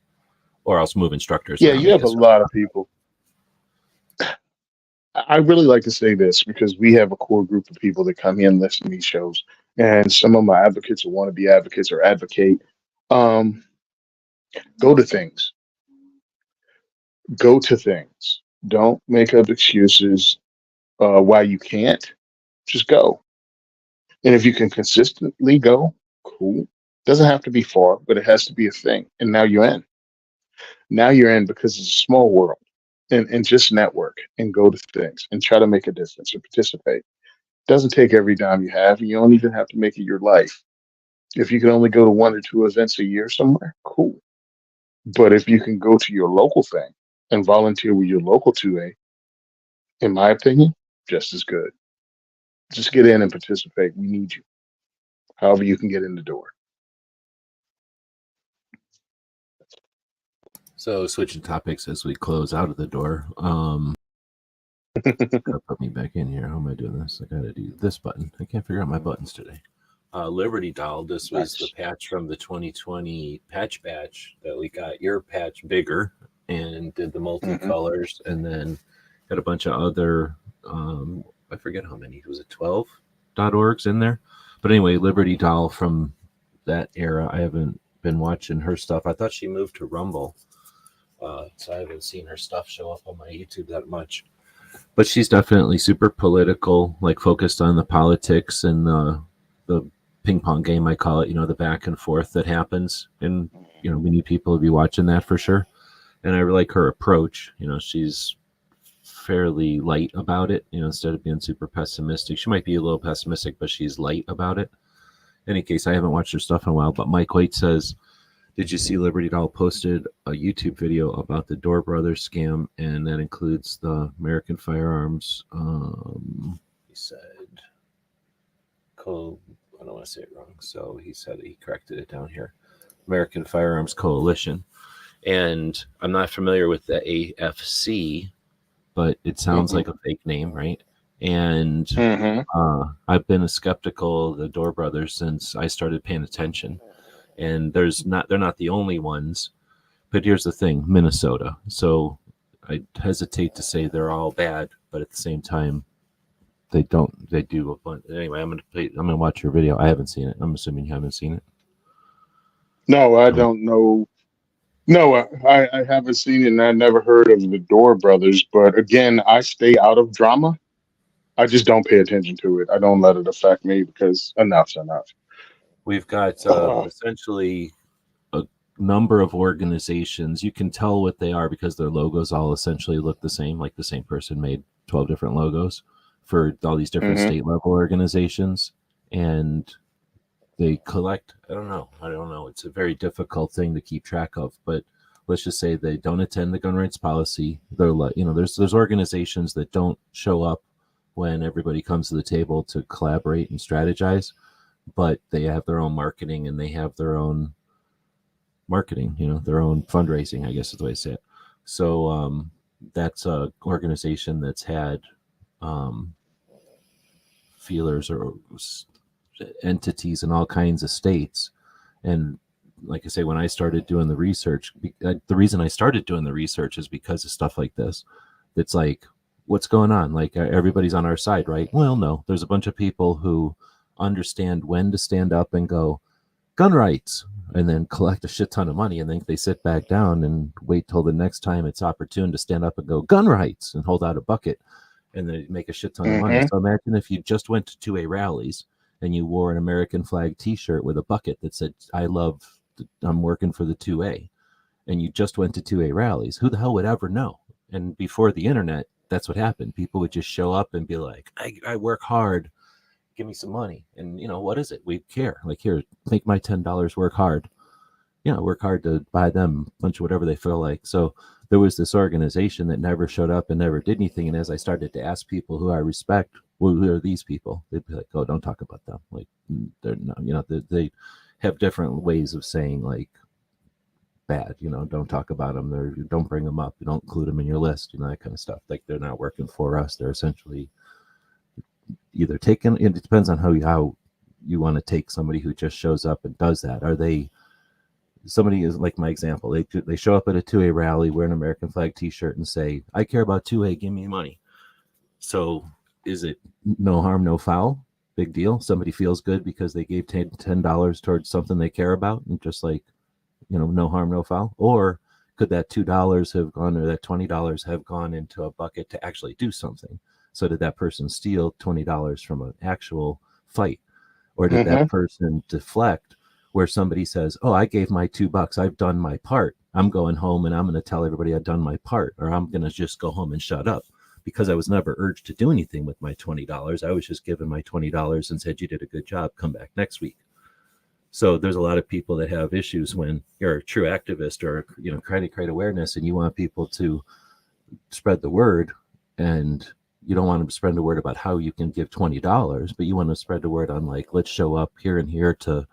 or else move instructors yeah, around. you I have a guess. lot of people. I really like to say this because we have a core group of people that come here and listen to these shows, and some of my advocates or want to be advocates or advocate. Um, go to things. Go to things. Don't make up excuses why you can't. Just go. And if you can consistently go, cool. Doesn't have to be far, but it has to be a thing. And now you're in. Now you're in because it's a small world. And just network and go to things and try to make a difference and participate. Doesn't take every dime you have. You don't even have to make it your life. If you can only go to one or two events a year somewhere, cool. But if you can go to your local thing and volunteer with your local 2A, in my opinion, just as good. Just get in and participate. We need you. However you can get in the door. So switching topics as we close out of the door. Gotta put me back in here. How am I doing this? I gotta do this button. I can't figure out my buttons today. Liberty Doll. This was the Nice. patch from the 2020 patch batch that we got your patch bigger and did the hmm multicolors, and then got a bunch of other. I forget how many. Was it 12.orgs in there? But anyway, Liberty Doll from that era. I haven't been watching her stuff. I thought she moved to Rumble, so I haven't seen her stuff show up on my YouTube that much. But she's definitely super political, like focused on the politics and the ping pong game, I call it, the back and forth that happens. And, we need people to be watching that for sure. And I like her approach. She's fairly light about it, instead of being super pessimistic. She might be a little pessimistic, but she's light about it. In any case, I haven't watched her stuff in a while, but Mike White says, did you see Liberty Doll posted a YouTube video about the Door Brothers scam, and that includes the American Firearms, he said, I don't want to say it wrong, so he said he corrected it down here, American Firearms Coalition. And I'm not familiar with the AFC, but it sounds like a fake name, right? And I've been skeptical of the Door Brothers since I started paying attention. And they're not the only ones, but here's the thing, Minnesota. So I hesitate to say they're all bad, but at the same time, they do a bunch. Anyway, I'm gonna watch your video. I haven't seen it. I'm assuming you haven't seen it. No, I don't know. No, I haven't seen it, and I never heard of the Door Brothers. But again, I stay out of drama. I just don't pay attention to it. I don't let it affect me because enough's enough. We've got essentially a number of organizations. You can tell what they are because their logos all essentially look the same, like the same person made 12 different logos for all these different state level organizations. And they collect, I don't know. It's a very difficult thing to keep track of, but let's just say they don't attend the gun rights policy. They're like, there's organizations that don't show up when everybody comes to the table to collaborate and strategize, but they have their own marketing and they have their own marketing, their own fundraising, I guess is the way to say it. So that's a organization that's had feelers or entities in all kinds of states. And like I say, when I started doing the research, the reason I started doing the research is because of stuff like this. It's like, what's going on? Like, everybody's on our side, right? Well, no, there's a bunch of people who understand when to stand up and go gun rights and then collect a shit ton of money, and then they sit back down and wait till the next time it's opportune to stand up and go gun rights and hold out a bucket, and they make a shit ton of money. So imagine if you just went to 2A rallies and you wore an American flag t-shirt with a bucket that said, I'm working for the 2A, and you just went to 2A rallies. Who the hell would ever know? And before the internet, that's what happened. People would just show up and be like, I work hard, give me some money. And what is it? We care. Like, here, make my $10 work hard. Work hard to buy them a bunch of whatever they feel like. So there was this organization that never showed up and never did anything. And as I started to ask people who I respect, well, who are these people? They'd be like, oh, don't talk about them. Like, they're not, they have different ways of saying, like, bad, don't talk about them. Don't bring them up. You don't include them in your list, that kind of stuff. Like, they're not working for us. They're essentially either taken. It depends on how you want to take somebody who just shows up and does that. Are they somebody is like my example? They show up at a 2A rally, wear an American flag t-shirt and say, I care about 2A, give me money. So is it no harm, no foul? Big deal. Somebody feels good because they gave $10 towards something they care about, and just like, no harm, no foul? Or could that $2 have gone, or that $20 have gone into a bucket to actually do something? So did that person steal $20 from an actual fight? Or did that person deflect where somebody says, oh, I gave my $2. I've done my part. I'm going home and I'm going to tell everybody I've done my part, or I'm going to just go home and shut up because I was never urged to do anything with my $20. I was just given my $20 and said, you did a good job. Come back next week. So there's a lot of people that have issues when you're a true activist or, trying to create awareness, and you want people to spread the word, and you don't want to spread the word about how you can give $20, but you want to spread the word on, like, let's show up here and here to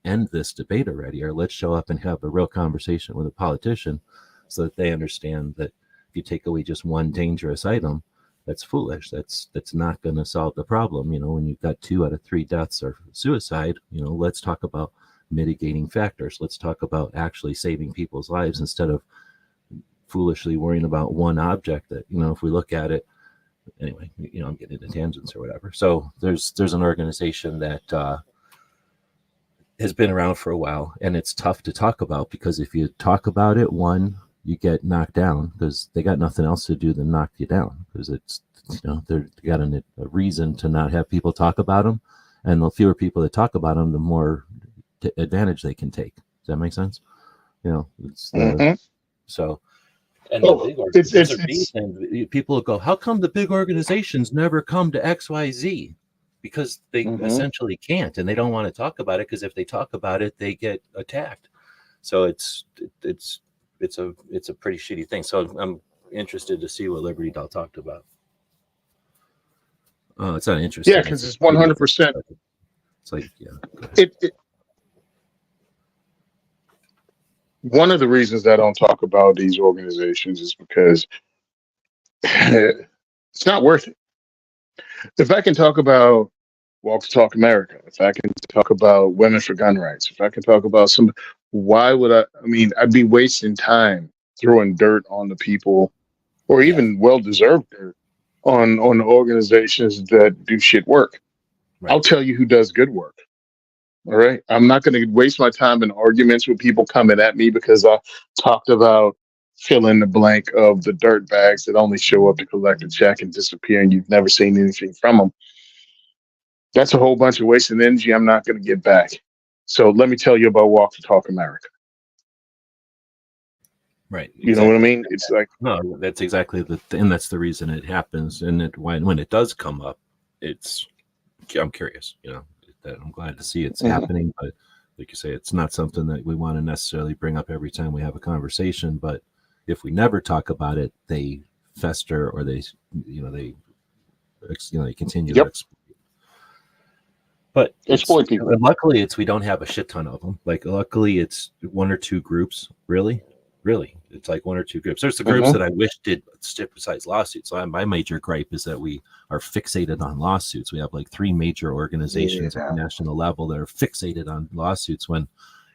end this debate already, or let's show up and have a real conversation with a politician so that they understand that if you take away just one dangerous item, that's foolish. That's not going to solve the problem. When you've got 2 out of 3 deaths are suicide, let's talk about mitigating factors. Let's talk about actually saving people's lives instead of foolishly worrying about one object that, if we look at it, anyway, I'm getting into tangents or whatever. So there's an organization that has been around for a while, and it's tough to talk about because if you talk about it, one, you get knocked down because they got nothing else to do than knock you down because it's, they got a reason to not have people talk about them, and the fewer people that talk about them, the more advantage they can take. Does that make sense? It's the so. And the big organizations are beat, and people will go, how come the big organizations never come to XYZ? Because they essentially can't, and they don't want to talk about it because if they talk about it, they get attacked. So it's a pretty shitty thing. So I'm interested to see what Liberty Doll talked about. It's not interesting. Yeah, because it's 100%. It's like, yeah. One of the reasons I don't talk about these organizations is because it's not worth it. If I can talk about Walk to Talk America, if I can talk about Women for Gun Rights, if I can talk about why would I'd be wasting time throwing dirt on the people, or even well-deserved dirt on the organizations that do shit work. Right. I'll tell you who does good work. All right. I'm not going to waste my time in arguments with people coming at me because I talked about fill in the blank of the dirt bags that only show up to collect a check and disappear, and you've never seen anything from them. That's a whole bunch of wasted energy I'm not going to get back. So let me tell you about Walk to Talk America. Right. You know what I mean? It's like, no, that's exactly and that's the reason it happens. And when it does come up, I'm curious, that I'm glad to see it's happening, but like you say, it's not something that we want to necessarily bring up every time we have a conversation. But if we never talk about it, they fester, or they continue to exploit. But exploit people. Luckily, we don't have a shit ton of them. Like, luckily, it's one or two groups. Really, it's like one or two groups. There's the groups that I wish did stick besides lawsuits. So my major gripe is that we are fixated on lawsuits. We have like 3 major organizations at the national level that are fixated on lawsuits when,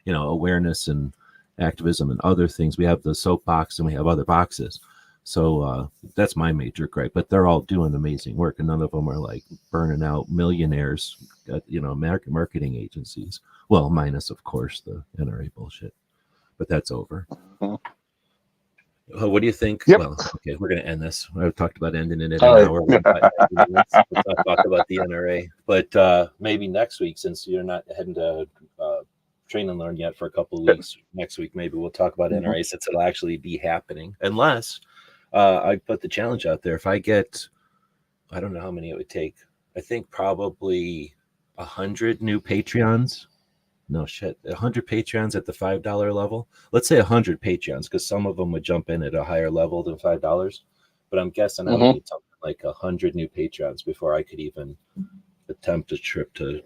awareness and activism and other things. We have the soapbox and we have other boxes. So that's my major gripe. But they're all doing amazing work, and none of them are like burning out millionaires at, marketing agencies. Well, minus, of course, the NRA bullshit. But that's over. What do you think? Yep. Well, okay, we're going to end this. I talked about ending it in an hour. Let's not talk about the NRA. But maybe next week, since you're not heading to Train and Learn yet for a couple of weeks, next week maybe we'll talk about NRA since it'll actually be happening. Unless I put the challenge out there. If I get, I don't know how many it would take. I think probably 100 new Patreons. No shit, 100 Patreons at the $5 level. Let's say 100 Patreons, because some of them would jump in at a higher level than $5. But I'm guessing I would need something like 100 new Patreons before I could even attempt a trip to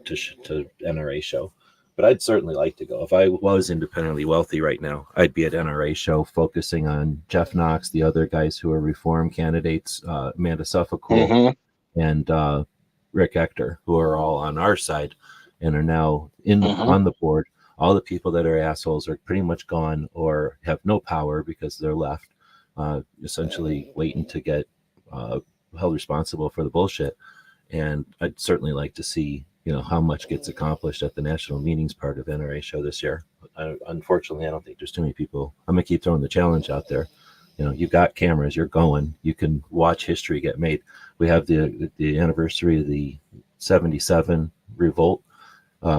NRA show. But I'd certainly like to go. If I was independently wealthy right now, I'd be at NRA show focusing on Jeff Knox, the other guys who are reform candidates, Amanda Suffolk and Rick Ector, who are all on our side and are now on the board. All the people that are assholes are pretty much gone or have no power because they're left, essentially waiting to get held responsible for the bullshit. And I'd certainly like to see, how much gets accomplished at the national meetings part of NRA show this year. Unfortunately, I don't think there's too many people. I'm going to keep throwing the challenge out there. You've got cameras, you're going, you can watch history get made. We have the anniversary of the 77 revolt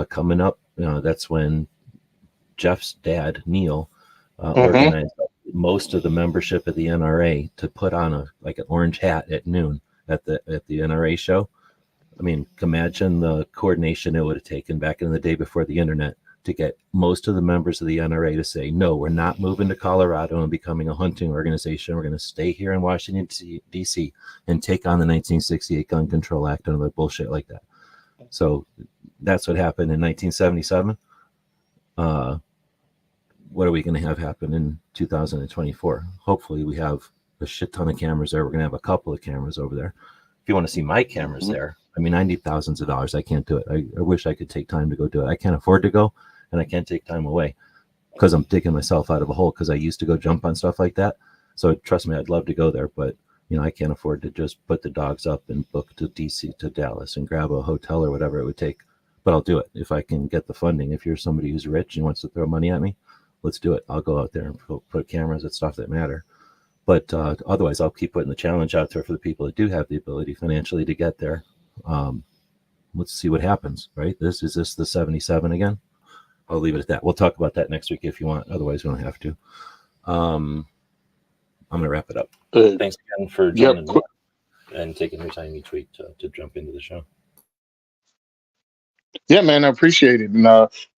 coming up. That's when Jeff's dad, Neil, organized most of the membership of the NRA to put on an orange hat at noon at the NRA show. I mean, imagine the coordination it would have taken back in the day before the internet to get most of the members of the NRA to say, no, we're not moving to Colorado and becoming a hunting organization. We're going to stay here in Washington, D.C. and take on the 1968 Gun Control Act and other bullshit like that. So that's what happened in 1977. What are we going to have happen in 2024? Hopefully we have a shit ton of cameras there. We're going to have a couple of cameras over there. If you want to see my cameras there, I mean, I need thousands of dollars. I can't do it. I wish I could take time to go do it. I can't afford to go, and I can't take time away because I'm digging myself out of a hole because I used to go jump on stuff like that. So trust me, I'd love to go there, but I can't afford to just put the dogs up and book to DC to Dallas and grab a hotel or whatever it would take. but I'll do it if I can get the funding. If you're somebody who's rich and wants to throw money at me, let's do it. I'll go out there and put cameras at stuff that matter. But otherwise, I'll keep putting the challenge out there for the people that do have the ability financially to get there. Let's see what happens, right? Is this the 77 again? I'll leave it at that. We'll talk about that next week if you want. Otherwise, we don't have to. I'm going to wrap it up. Thanks again for joining me and taking your time each week to jump into the show. Yeah, man, I appreciate it. And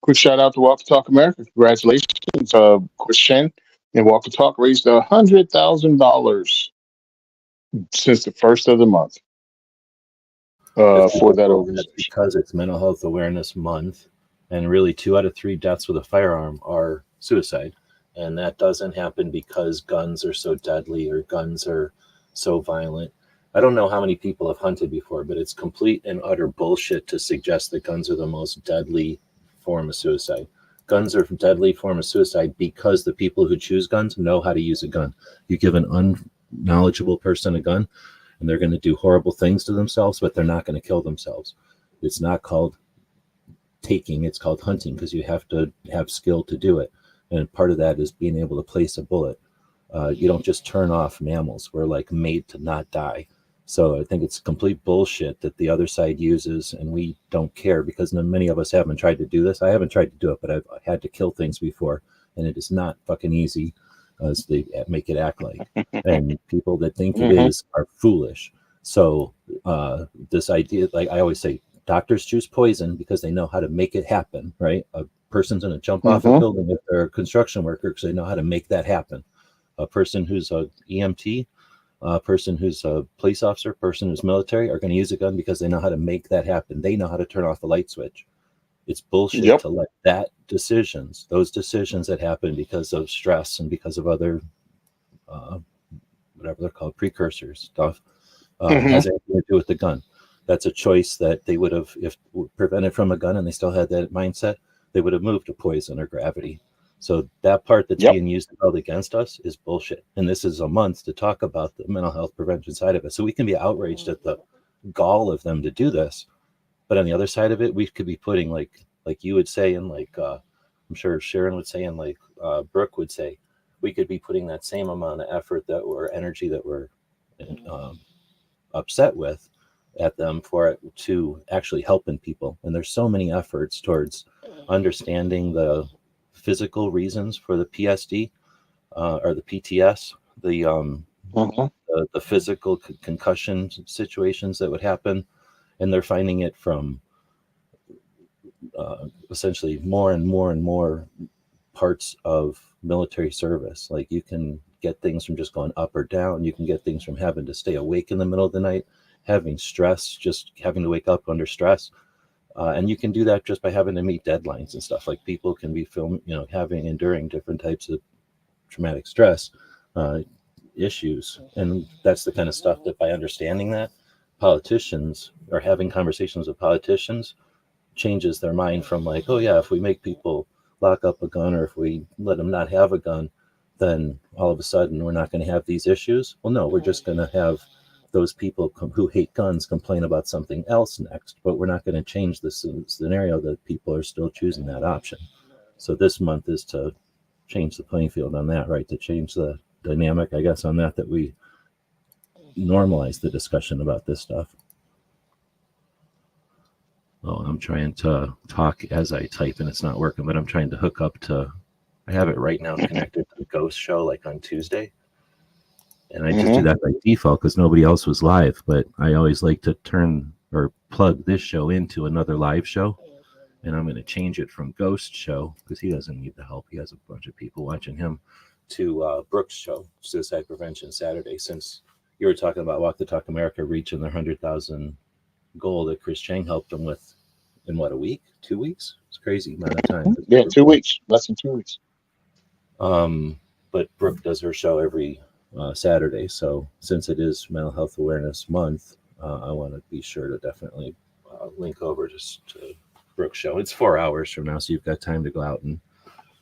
quick shout out to Walk the Talk America. Congratulations, Chris Chen and Walk the Talk raised $100,000 since the first of the month for that organization. Because it's Mental Health Awareness Month, and really 2 out of 3 deaths with a firearm are suicide. And that doesn't happen because guns are so deadly or guns are so violent. I don't know how many people have hunted before, but it's complete and utter bullshit to suggest that guns are the most deadly form of suicide. Guns are a deadly form of suicide because the people who choose guns know how to use a gun. You give an unknowledgeable person a gun, and they're going to do horrible things to themselves, but they're not going to kill themselves. It's not called taking, it's called hunting, because you have to have skill to do it. And part of that is being able to place a bullet. You don't just turn off mammals. We're like made to not die. So I think it's complete bullshit that the other side uses, and we don't care, because many of us haven't tried to do this. I haven't tried to do it, but I've had to kill things before, and it is not fucking easy as they make it act like. And people that think it is are foolish. So this idea, like I always say, doctors choose poison because they know how to make it happen, right? A person's going to jump off a building if they're a construction worker because they know how to make that happen. A person who's a EMT, a person who's a police officer, person who's military are going to use a gun because they know how to make that happen. They know how to turn off a light switch. It's bullshit to let those decisions that happen because of stress and because of other, whatever they're called, precursors stuff, has anything to do with the gun. That's a choice that they would have, if prevented from a gun and they still had that mindset, they would have moved to poison or gravity. So that part that's being used held against us is bullshit. And this is a month to talk about the mental health prevention side of it. So we can be outraged at the gall of them to do this. But on the other side of it, we could be putting like you would say, and like I'm sure Sharon would say, and like Brooke would say, we could be putting that same amount of effort energy that we're upset with at them for it to actually helping people. And there's so many efforts towards understanding the physical reasons for the PSD or the PTS, the physical concussion situations that would happen, and they're finding it from essentially more and more parts of military service. Like you can get things from just going up or down. You can get things from having to stay awake in the middle of the night, having stress, just having to wake up under stress. And you can do that just by having to meet deadlines and stuff. Like people can be enduring different types of traumatic stress issues. And that's the kind of stuff that by understanding that, politicians or having conversations with politicians changes their mind from like, oh yeah, if we make people lock up a gun or if we let them not have a gun, then all of a sudden we're not going to have these issues. Well, no, we're just going to have those people who hate guns complain about something else next, but we're not going to change the scenario that people are still choosing that option. So this month is to change the playing field on that, right? To change the dynamic, I guess, on that we normalize the discussion about this stuff. Oh, I'm trying to talk as I type and it's not working, but I'm trying to hook up to, I have it right now connected to the Ghost show like on Tuesday. And I just do that by default because nobody else was live. But I always like to turn or plug this show into another live show. And I'm going to change it from Ghost show because he doesn't need the help. He has a bunch of people watching him to Brooks show, Suicide Prevention Saturday. Since you were talking about Walk the Talk America reaching their 100,000 goal that Chris Chang helped them with in what, a week, 2 weeks? It's crazy amount of time. Yeah, 2 weeks, less than 2 weeks. But Brooke does her show every Saturday. So since it is Mental Health Awareness Month, I want to be sure to definitely link over just to Brooke's show. It's 4 hours from now, so you've got time to go out and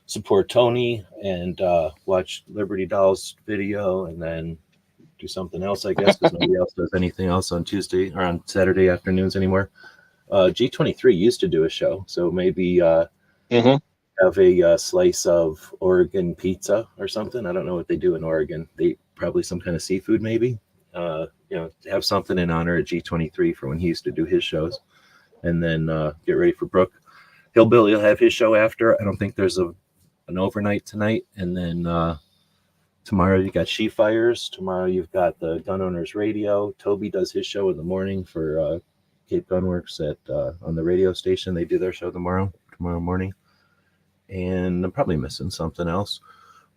support Tony and watch Liberty Doll's video and then do something else, I guess, because nobody else does anything else on Tuesday or on Saturday afternoons anymore. G23 used to do a show, so maybe hmm have a slice of Oregon pizza or something. I don't know what they do in Oregon. They probably some kind of seafood, maybe. Have something in honor of G23 for when he used to do his shows, and then get ready for Brooke. Hillbilly will have his show after. I don't think there's an overnight tonight, and then tomorrow you got She Fires. Tomorrow you've got the Gun Owners Radio. Toby does his show in the morning for Cape Gunworks on the radio station. They do their show tomorrow morning. And I'm probably missing something else,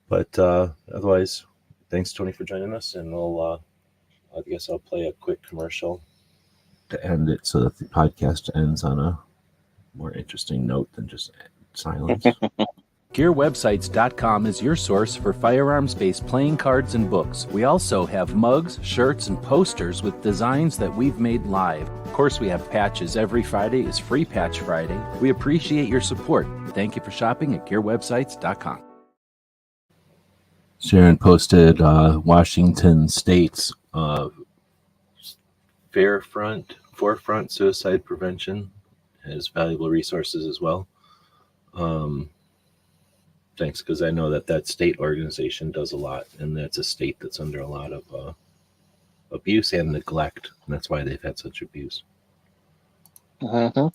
but otherwise, thanks Tony for joining us, and I guess I'll play a quick commercial to end it so that the podcast ends on a more interesting note than just silence. GearWebsites.com is your source for firearms-based playing cards and books. We also have mugs, shirts, and posters with designs that we've made live. Of course, we have patches. Every Friday is Free Patch Friday. We appreciate your support. Thank you for shopping at GearWebsites.com. Sharon posted Washington State's Forefront Suicide Prevention has valuable resources as well. Thanks, because I know that state organization does a lot, and that's a state that's under a lot of abuse and neglect, and that's why they've had such abuse. hmm